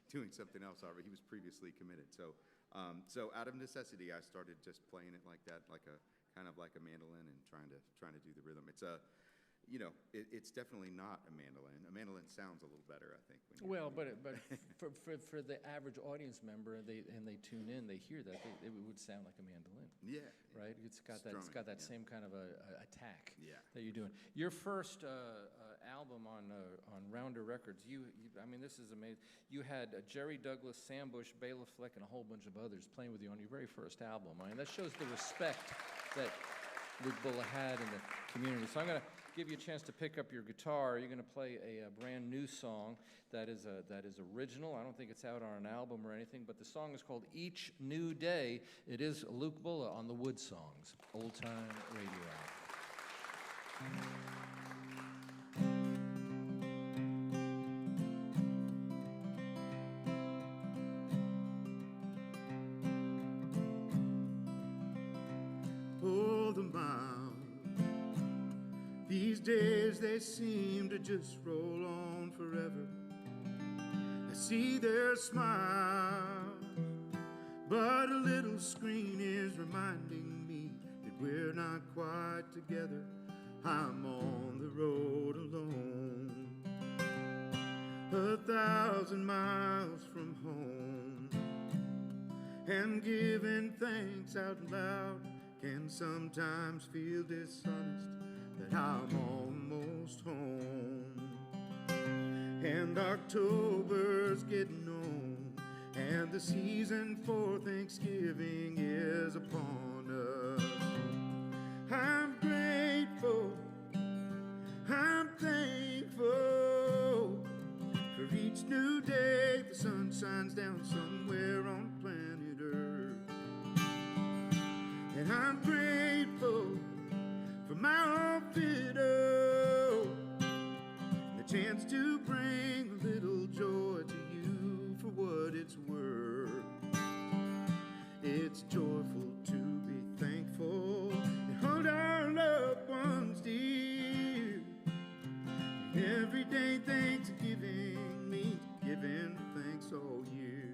doing something else. However, he was previously committed. So out of necessity, I started just playing it like that, like a kind of like a mandolin, and trying to do the rhythm. It's it's definitely not a mandolin. A mandolin sounds a little better, I think. Well, but for the average audience member, they tune in, they hear that, it would sound like a mandolin. Yeah. Right? It's got that same kind of a attack that you're doing. Your first album on Rounder Records, I mean, this is amazing. You had Jerry Douglas, Sam Bush, Bela Fleck, and a whole bunch of others playing with you on your very first album. I mean, that shows the respect that Luke Bulla had in the community. So I'm going to give you a chance to pick up your guitar. You're going to play a brand new song that is original. I don't think it's out on an album or anything, but the song is called Each New Day. It is Luke Bulla on the WoodSongs Old Time Radio Hour. These days they seem to just roll on forever. I see their smile, but a little screen is reminding me that we're not quite together. I'm on the road alone, 1,000 miles from home, and giving thanks out loud can sometimes feel dishonest, that I'm almost home. And October's getting on, and the season for Thanksgiving is upon us. I'm grateful, I'm thankful for each new day the sun shines down somewhere on planet Earth. And I'm grateful for my old fiddle, the chance to bring a little joy to you for what it's worth. It's joyful to be thankful and hold our loved ones dear. Everyday Thanksgiving means giving thanks all year.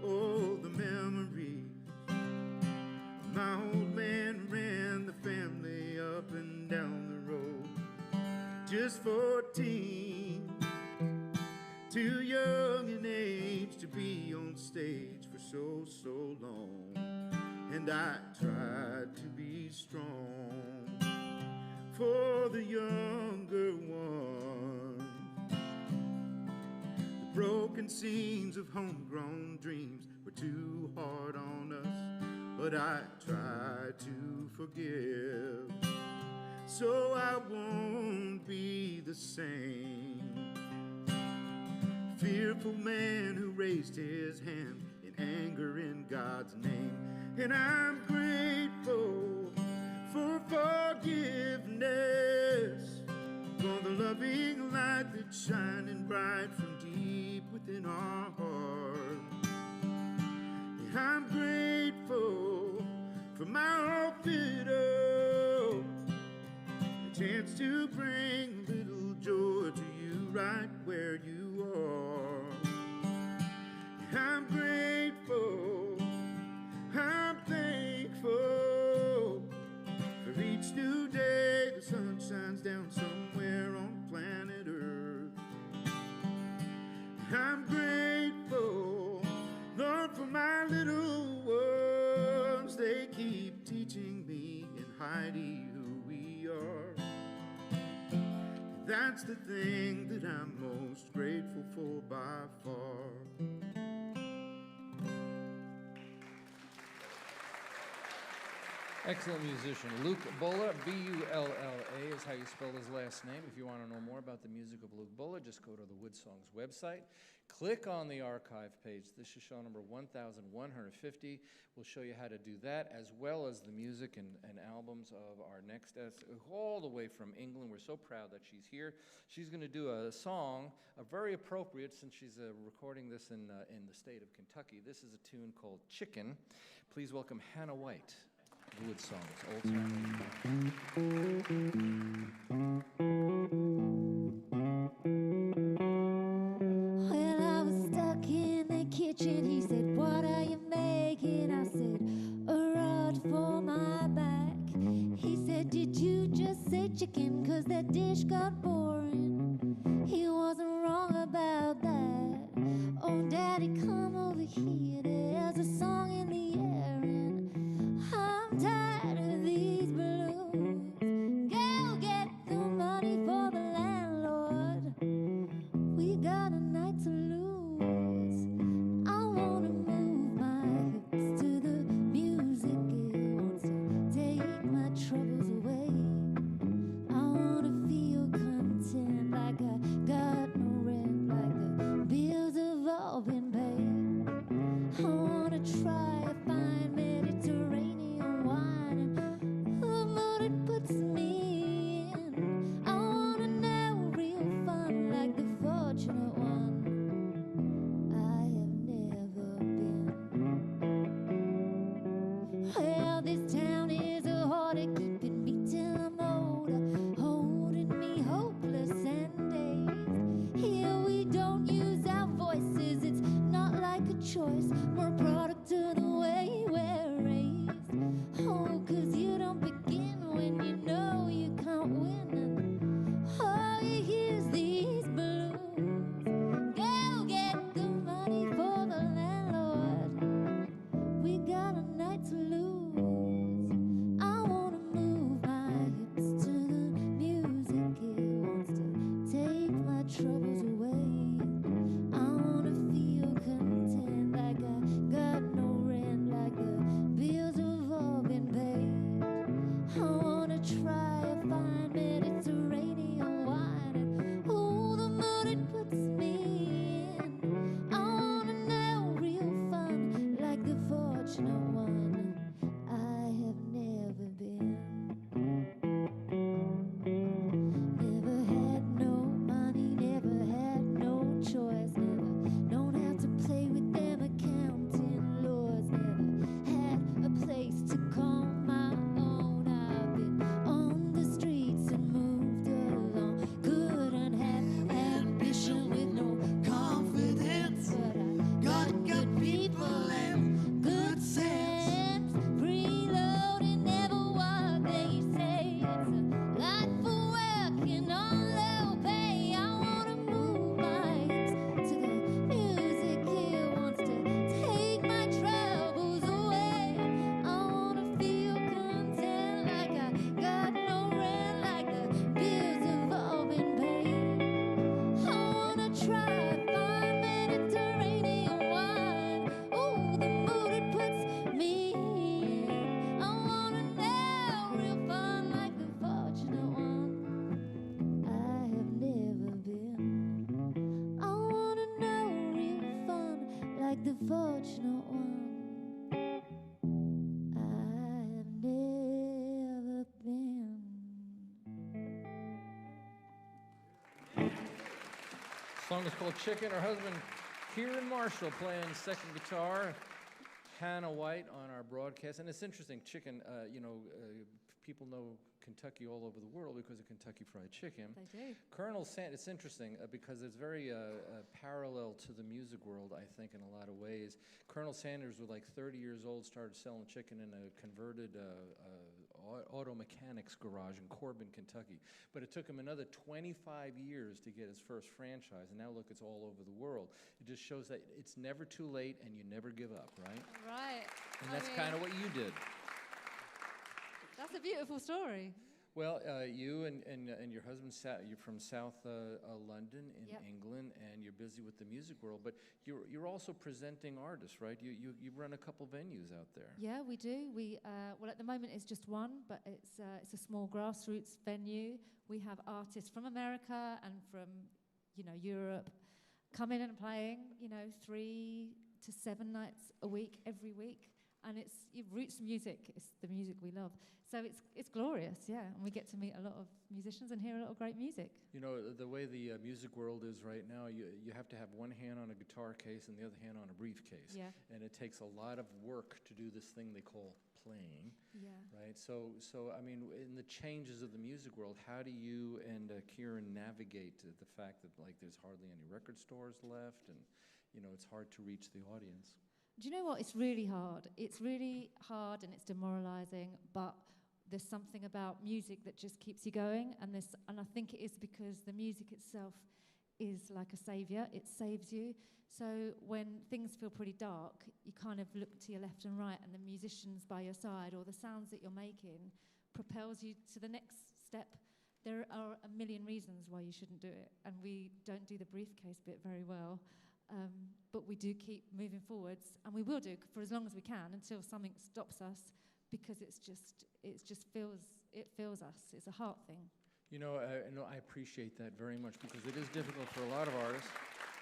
Oh, the memories my old man ran the family up and down the road. Just 14, too young in age to be on stage for so long. And I tried to be strong for the younger ones. The broken scenes of homegrown dreams were too hard on us, but I try to forgive, so I won't be the same fearful man who raised his hand in anger in God's name. And I'm grateful for forgiveness, for the loving light that's shining bright from deep within our hearts. I'm grateful for my old fiddle, the chance to bring a little joy to you right where you are. I'm grateful, I'm thankful for each new day the sun shines down somewhere on planet Earth. I'm grateful, Lord, for my little ones. They keep teaching me in Heidi who we are. That's the thing that I'm most grateful for by far. Excellent musician. Luke Bulla, B-U-L-L-A is how you spell his last name. If you want to know more about the music of Luke Bulla, just go to the WoodSongs website. Click on the archive page. This is show number 1150. We'll show you how to do that, as well as the music and albums of our next guest, all the way from England. We're so proud that she's here. She's going to do a song, very appropriate since she's recording this in the state of Kentucky. This is a tune called Chicken. Please welcome Hannah White. WoodSongs, Old Time When I was stuck in the kitchen, he said, "What are you making?" I said, "A rod for my back." He said, "Did you just say chicken 'cause that dish got boring. He wasn't wrong about that. Oh, Daddy, come over here. There's a song in the air, and I'm tired of these balloons. Go get the money for the landlord. We got a night to lose. I wanna move my hips to the music. It wants to take my troubles away. I wanna feel content like I got no rent, like the bills have all been paid. I wanna try a fine Mediterranean wine and the mood it puts me in. I wanna know real fun like the fortunate one I have never been. Well, this town is a harder keeping me till I'm older, holding me hopeless and dazed. Here we don't use our voices, it's not like a choice, we're a product of the way we're raised. Oh, 'cause you don't begin when you know you can't win. And all you hear is these balloons. Go get the money for the landlord. We got a night to lose. I wanna move my hips to the music. It wants to take my troubles away. I wanna feel content like I got no rent, like the bills have all been paid. I wanna try a fine Mediterranean wine and oh, the mood it puts me in. I wanna know real fun like the fortunate one I have never been. Never had no money, never had no choice, never known how to play with them accounting laws, never had a place to call my own. I've been on the streets and moved along, couldn't have ambition with no confidence, but I got good people and good sense. Preloading never what they say. It's a lot for working on low pay. I wanna move my hips to the music. It wants to take my troubles away. I wanna feel content like I got no rent, like the bills have all been paid. I wanna try a fine Mediterranean wine. Oh, the mood it puts me in. I wanna know real fun like the fortunate one I have never been. I wanna know real fun like the fortunate one I have never been. Song is called Chicken. Her husband, Kieran Marshall, playing second guitar. Hannah White on our broadcast. And it's interesting, chicken, people know Kentucky all over the world because of Kentucky Fried Chicken. They do. Colonel Sanders, it's interesting because it's very parallel to the music world, I think, in a lot of ways. Colonel Sanders was like 30 years old, started selling chicken in a converted auto mechanics garage in Corbin, Kentucky. But it took him another 25 years to get his first franchise, and now look, it's all over the world. It just shows that it's never too late and you never give up, right? Right. And that's kind of what you did. That's a beautiful story. Well, you and your husband, you're from South London in Yep. England, and you're busy with the music world, but you're also presenting artists, right? You run a couple venues out there. Yeah, we do. Well, at the moment it's just one, but it's a small grassroots venue. We have artists from America and from Europe coming and playing 3 to 7 nights a week every week, and it's roots music. It's the music we love. So it's glorious, yeah, and we get to meet a lot of musicians and hear a lot of great music. You know, the way the music world is right now, you have to have one hand on a guitar case and the other hand on a briefcase. Yeah. And it takes a lot of work to do this thing they call playing. Yeah. Right? So I mean, in the changes of the music world, how do you and Kieran navigate the fact that, like, there's hardly any record stores left and, it's hard to reach the audience? Do you know what? It's really hard. It's really hard and it's demoralizing, but there's something about music that just keeps you going, and I think it is because the music itself is like a savior. It saves you. So when things feel pretty dark, you kind of look to your left and right, and the musicians by your side or the sounds that you're making propels you to the next step. There are a million reasons why you shouldn't do it, and we don't do the briefcase bit very well, but we do keep moving forwards, and we will do for as long as we can until something stops us, because it just fills us. It's a heart thing. You know, I appreciate that very much, because it is difficult for a lot of artists.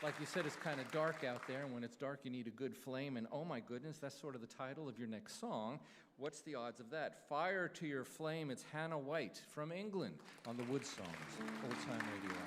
Like you said, it's kind of dark out there, and when it's dark, you need a good flame, and oh my goodness, that's sort of the title of your next song. What's the odds of that? Fire to your flame. It's Hannah White from England on the WoodSongs Old Time Radio Hour.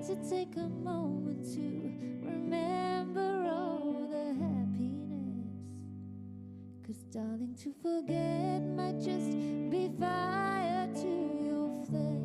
To take a moment to remember all the happiness, 'cause darling, to forget might just be fire to your flame.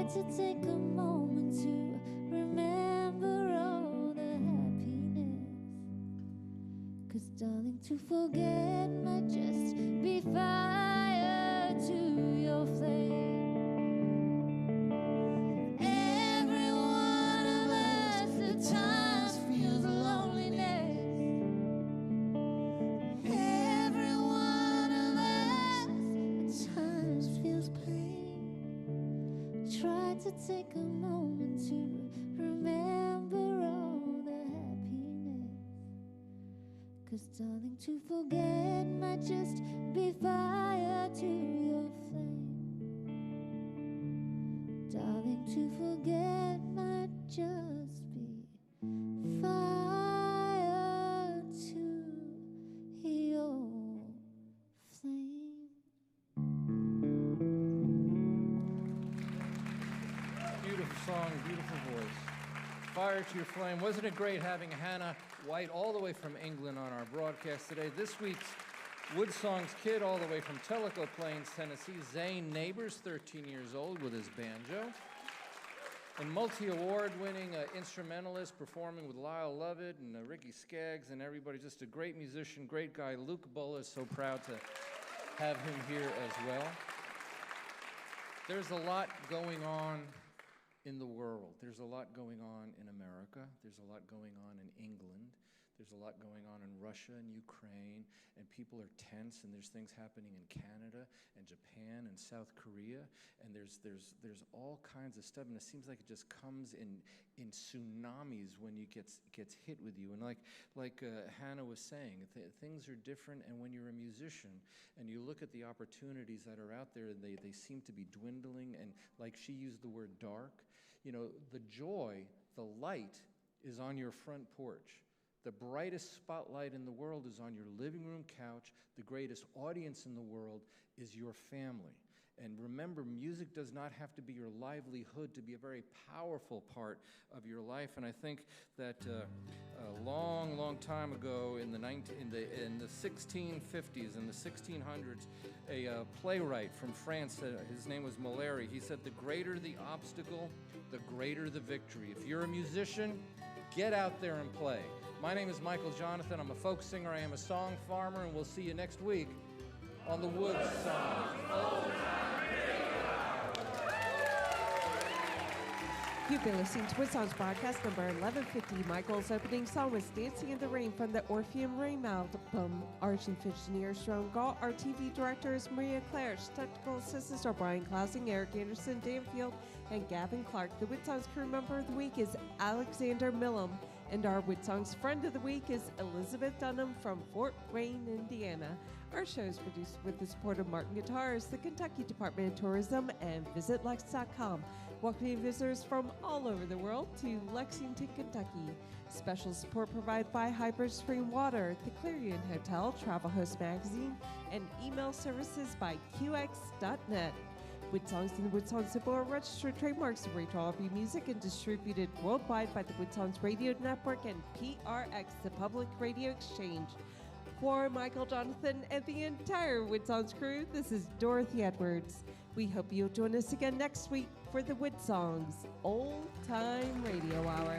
To take a moment to remember all the happiness, 'cause darling, to forget might just be fire to your flame. Every one of us at times feels loneliness. Every one of us at times feels pain. Try to take a moment to remember all the happiness, 'cause darling, to forget might just be fire to your flame. Darling, to forget might just be fire to song, beautiful voice. Fire to your flame. Wasn't it great having Hannah White all the way from England on our broadcast today? This week's WoodSongs kid all the way from Tellico Plains, Tennessee, Zane Neighbors, 13 years old with his banjo. And multi-award winning instrumentalist performing with Lyle Lovett and Ricky Skaggs and everybody. Just a great musician, great guy. Luke Bulla, so proud to have him here as well. There's a lot going on in the world. There's a lot going on in America. There's a lot going on in England. There's a lot going on in Russia and Ukraine, and people are tense, and there's things happening in Canada and Japan and South Korea, and there's all kinds of stuff, and it seems like it just comes in tsunamis when you gets hit with you. And like Hannah was saying, things are different, and when you're a musician and you look at the opportunities that are out there, they seem to be dwindling, and like she used the word dark, you know, the joy, the light is on your front porch. The brightest spotlight in the world is on your living room couch. The greatest audience in the world is your family. And remember, music does not have to be your livelihood to be a very powerful part of your life. And I think that a long, long time ago in the 1650s and the 1600s, a playwright from France, his name was Molière, he said, the greater the obstacle, the greater the victory. If you're a musician, get out there and play. My name is Michael Jonathan. I'm a folk singer. I am a song farmer, and we'll see you next week on the WoodSongs. You've been listening to WoodSongs broadcast number 1150. Michael's opening song was Dancing in the Rain from the Orpheum Rain album. Our chief engineer is Jerome Gall. Our TV director is Maria Clare. Technical assistants are Brian Klausing, Eric Anderson, Dan Field, and Gavin Clark. The WoodSongs crew member of the week is Alexander Millam. And our WoodSongs friend of the week is Elizabeth Dunham from Fort Wayne, Indiana. Our show is produced with the support of Martin Guitars, the Kentucky Department of Tourism, and VisitLex.com. Welcoming visitors from all over the world to Lexington, Kentucky. Special support provided by Hybrid Spring Water, the Clarion Hotel, Travel Host Magazine, and email services by QX.net. WoodSongs and the WoodSongs symbol are registered trademarks of Rachel Albee Music and distributed worldwide by the WoodSongs Radio Network and PRX, the Public Radio Exchange. For Michael Jonathan and the entire WoodSongs crew, this is Dorothy Edwards. We hope you'll join us again next week for the WoodSongs Old Time Radio Hour.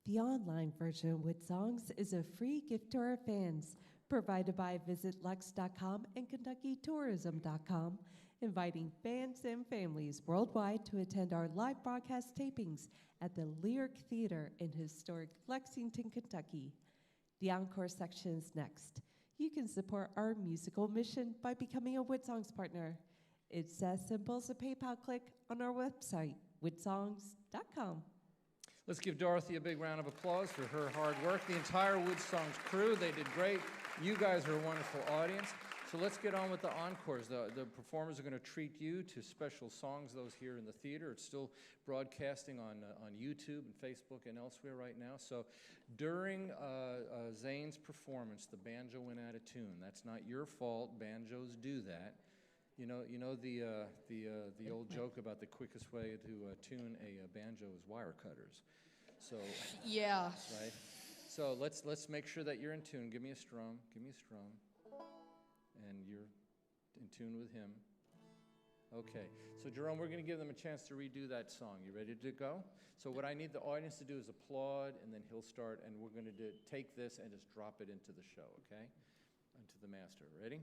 The online version of WoodSongs is a free gift to our fans, provided by VisitLex.com and KentuckyTourism.com, inviting fans and families worldwide to attend our live broadcast tapings at the Lyric Theater in historic Lexington, Kentucky. The Encore section is next. You can support our musical mission by becoming a WoodSongs partner. It's as simple as a PayPal click on our website, woodsongs.com. Let's give Dorothy a big round of applause for her hard work. The entire WoodSongs crew, they did great. You guys are a wonderful audience. So let's get on with the encores. The performers are going to treat you to special songs, those here in the theater. It's still broadcasting on YouTube and Facebook and elsewhere right now. So during Zane's performance, the banjo went out of tune. That's not your fault. Banjos do that. You know the old joke about the quickest way to tune a banjo is wire cutters. So yeah. Right. So let's make sure that you're in tune. Give me a strum. Give me a strum. And you're in tune with him. Okay. So Jerome, we're going to give them a chance to redo that song. You ready to go? So what I need the audience to do is applaud, and then he'll start, and we're going to take this and just drop it into the show. Okay? Into the master. Ready?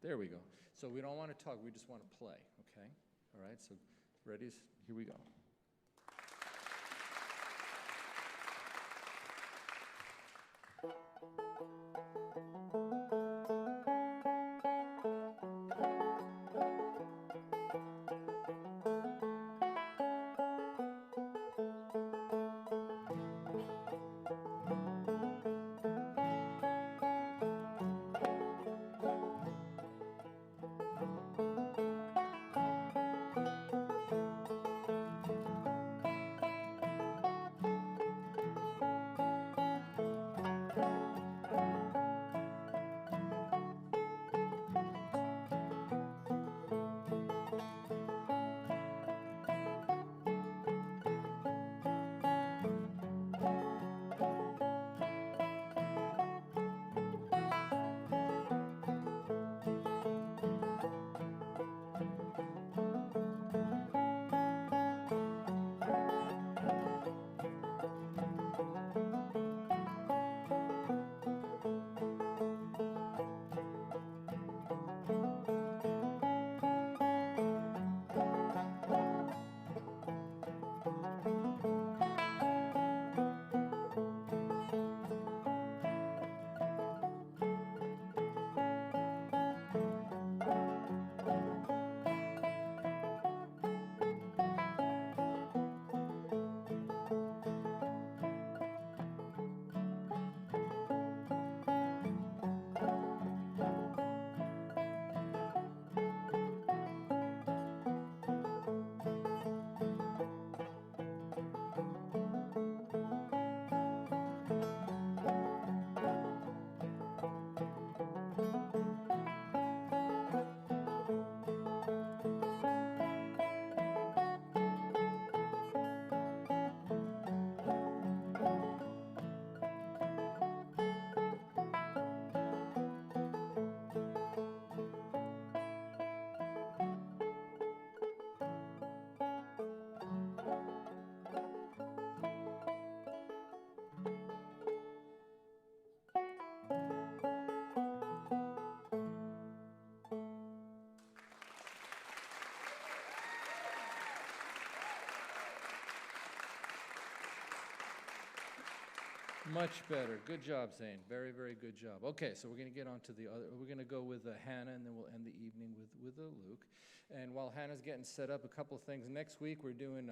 There we go. So we don't want to talk, we just want to play, okay? All right, so ready? Here we go. Much better. Good job, Zane. Very, very good job. Okay, so we're going to get on to the other. We're going to go with Hannah, and then we'll end the evening with Luke. And while Hannah's getting set up, a couple of things. Next week, we're doing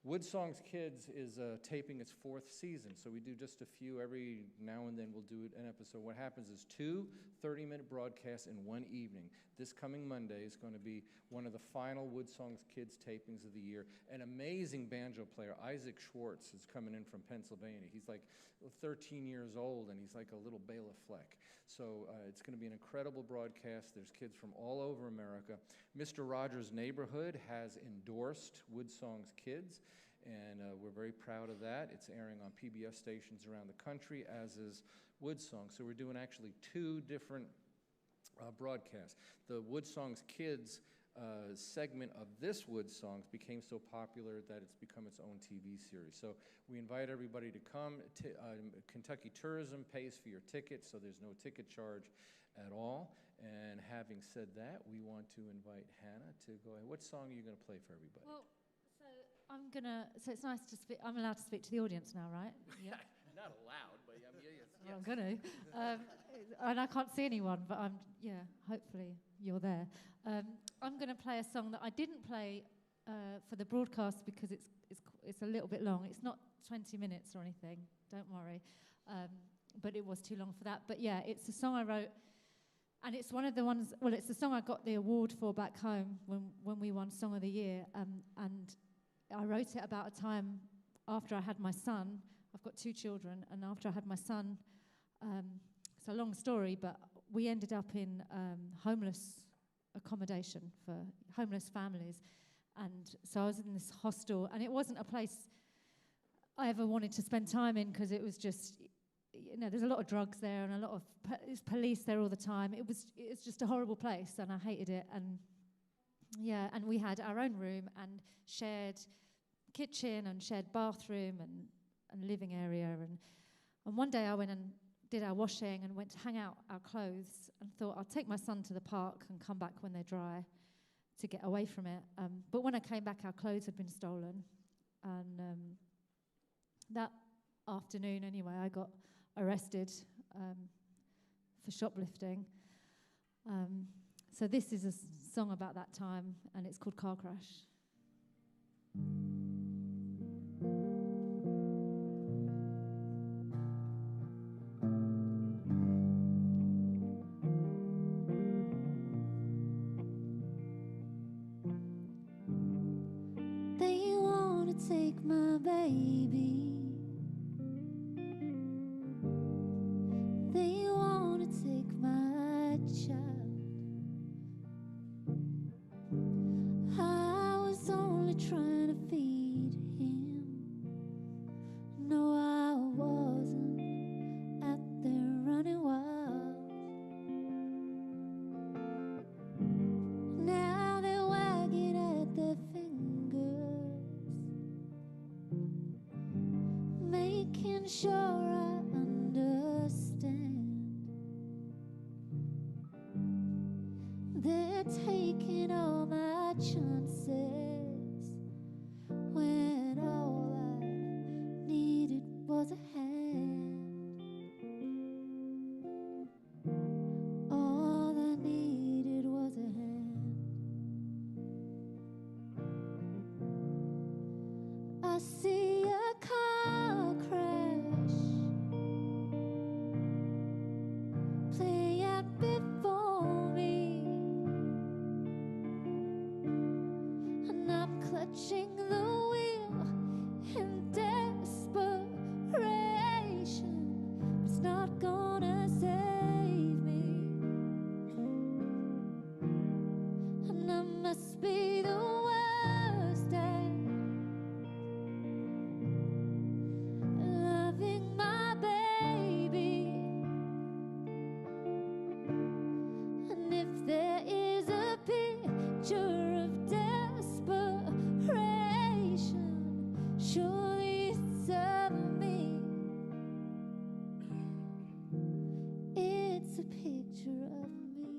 WoodSongs Kids is taping its 4th season. So we do just a few every now and then. We'll do an episode. What happens is 2 30-minute broadcasts in one evening. This coming Monday is going to be one of the final WoodSongs Kids tapings of the year. An amazing banjo player, Isaac Schwartz, is coming in from Pennsylvania. He's like 13 years old, and he's like a little Bela Fleck. So it's going to be an incredible broadcast. There's kids from all over America. Mr. Rogers' Neighborhood has endorsed WoodSongs Kids, and we're very proud of that. It's airing on PBS stations around the country, as is WoodSongs. So we're doing actually 2 different broadcasts. The WoodSongs Kids segment of this WoodSongs became so popular that it's become its own TV series. So we invite everybody to come. Kentucky Tourism pays for your ticket, so there's no ticket charge at all. And having said that, we want to invite Hannah to go ahead. What song are you going to play for everybody? Well, so it's nice to speak. I'm allowed to speak to the audience now, right? Yeah. Not allowed, but yes. Well, I'm going to. And I can't see anyone, but hopefully you're there. I'm going to play a song that I didn't play for the broadcast because it's a little bit long. It's not 20 minutes or anything, don't worry. But it was too long for that. But yeah, it's a song I wrote, and it's one of the ones, well, it's the song I got the award for back home when we won Song of the Year. And I wrote it about a time after I had my son. I've got 2 children, and after I had my son, it's a long story, but we ended up in homeless accommodation for homeless families. And so I was in this hostel, and it wasn't a place I ever wanted to spend time in because it was just, there's a lot of drugs there and a lot of police there all the time. It was just a horrible place, and I hated it. And Yeah, and we had our own room and shared kitchen and shared bathroom and living area. And one day I went and did our washing and went to hang out our clothes and thought I'll take my son to the park and come back when they're dry to get away from it. But when I came back, our clothes had been stolen. And that afternoon, anyway, I got arrested for shoplifting. So this is a song about that time, and it's called Car Crash. They want to take my baby. They want to take my child. I was only trying to feed him. No, I wasn't out there running wild. Now they're wagging at their fingers, making sure I understand. They're taking all my chances when all I needed was a hand. All I needed was a hand. I see a car crash play out before me, and I'm clutching the wheel in desperation. It's not gonna save me, and I must be the worst at loving my baby. And if there is a picture of desperation, surely it's of me. It's a picture of me.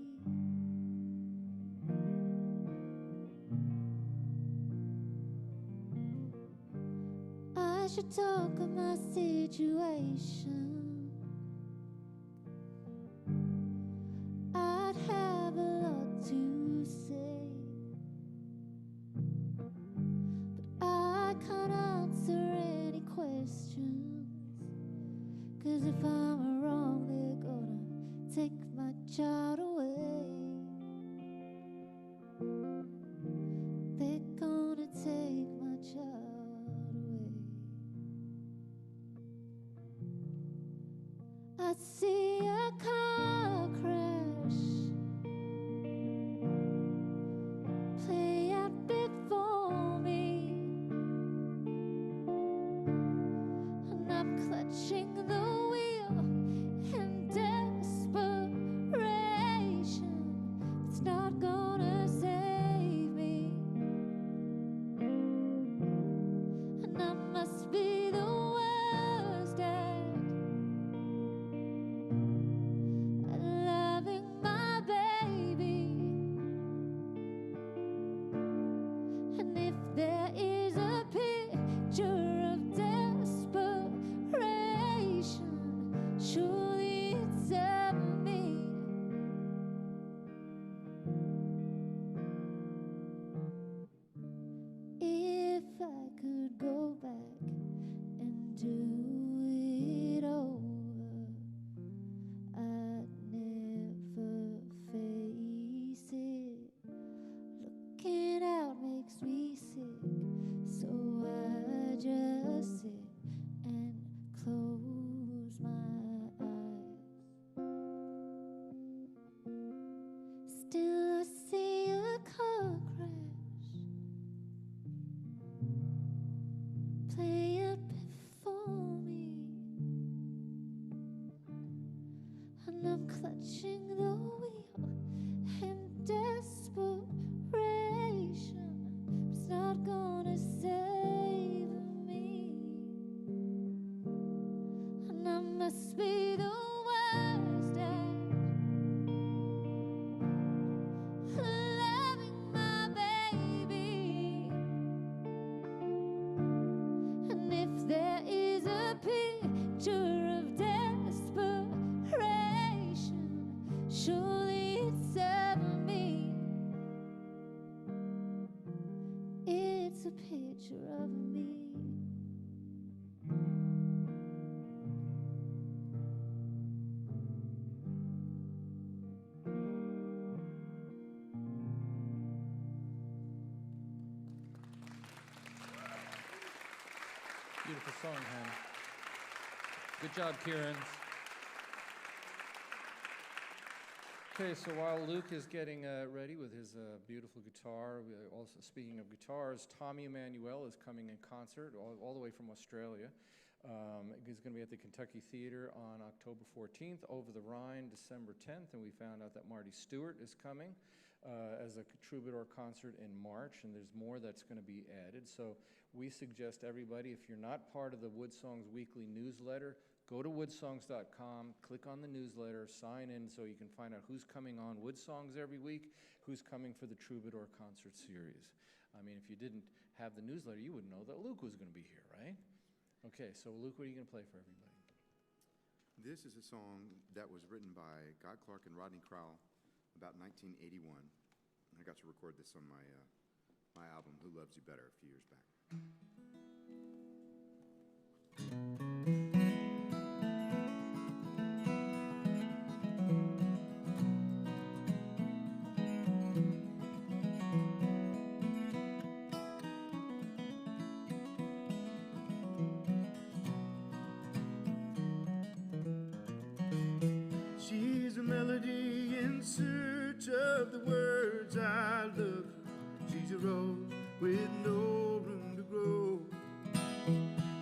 I should talk of my situation. I'd have a lot to say, but I can't answer any questions, 'cause if I'm wrong, they're gonna take my child away. They're gonna take my child away. I see a car crash play out before me, and I'm clutching the wheel in desperation. It's not gonna save me, and I must be the worst at loving my baby. And if there is a picture of desperation, surely it's of me. If I could go back and do it over, I'd never face it. Looking out makes me sick, so I just sit and close my eyes. Still I see a car crash play out before me, and I'm clutching the wheel in desperation. picture of desperation. Surely it's ever me. It's a picture of me. Beautiful song, Hannah. Good job, Kieran. Okay, so while Luke is getting ready with his beautiful guitar, also speaking of guitars, Tommy Emmanuel is coming in concert all the way from Australia. He's going to be at the Kentucky Theater on October 14th, Over the Rhine December 10th, and we found out that Marty Stewart is coming as a troubadour concert in March, and there's more that's going to be added. So we suggest everybody, if you're not part of the WoodSongs weekly newsletter, go to woodsongs.com, click on the newsletter, sign in so you can find out who's coming on WoodSongs every week, who's coming for the Troubadour concert series. I mean, if you didn't have the newsletter, you wouldn't know that Luke was going to be here, right? Okay, so Luke, what are you going to play for everybody? This is a song that was written by Guy Clark and Rodney Crowell about 1981. I got to record this on my album, Who Loves You Better, a few years back. She's a melody in search of the words I love you. She's a rose with no room to grow.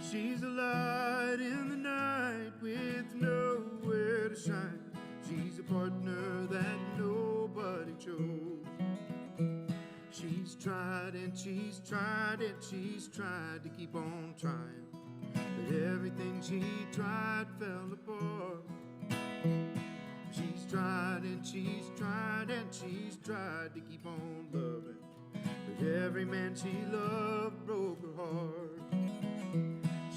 She's a light in the night with nowhere to shine. She's a partner that nobody chose. She's tried and she's tried and she's tried to keep on trying, but everything she tried fell apart. She's tried and she's tried and she's tried to keep on loving, but every man she loved broke her heart.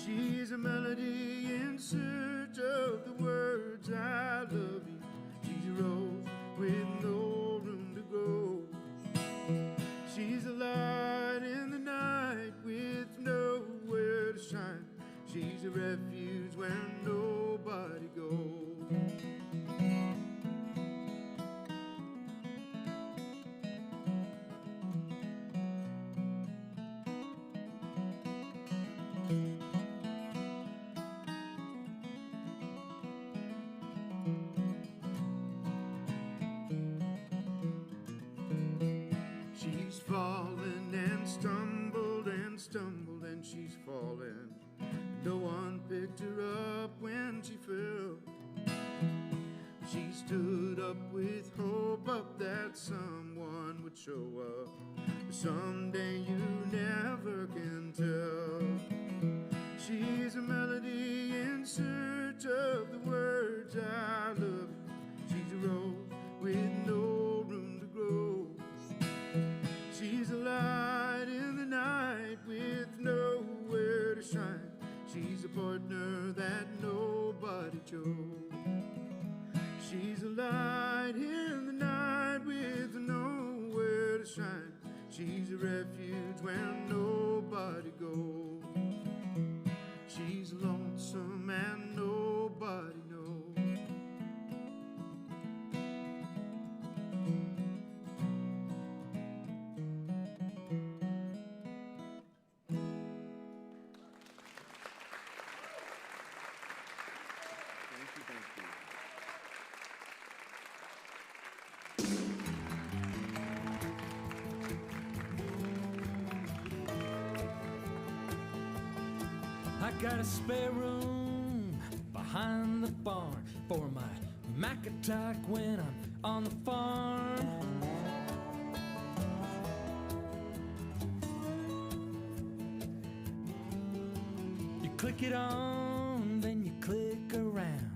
She's a melody in search of the words I love you. She's a rose with no room to grow. She's a light in the night with nowhere to shine. She's a refuge where nobody goes. She's fallen and stumbled and she's fallen. No one picked her up when she fell. She stood up with hope up that someone would show up. But someday you never can tell. She's a melody in search of the words I love you. She's a rose with no room to grow. She's a light in the night with nowhere to shine. She's a partner that nobody chose. She's a light in the night with nowhere to shine. She's a refuge where nobody goes. She's lonesome and nobody knows. I got a spare room behind the barn for my Mac attack when I'm on the farm. You click it on, then you click around.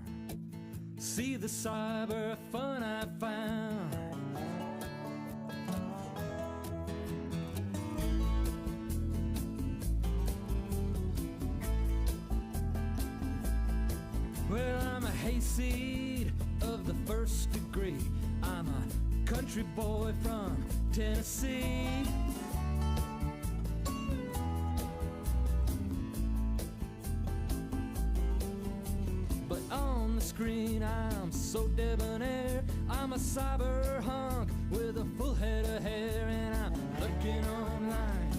See the cyber fun I found. hippie seed of the first degree. I'm a country boy from Tennessee. But on the screen I'm so debonair. I'm a cyber hunk with a full head of hair, and I'm looking online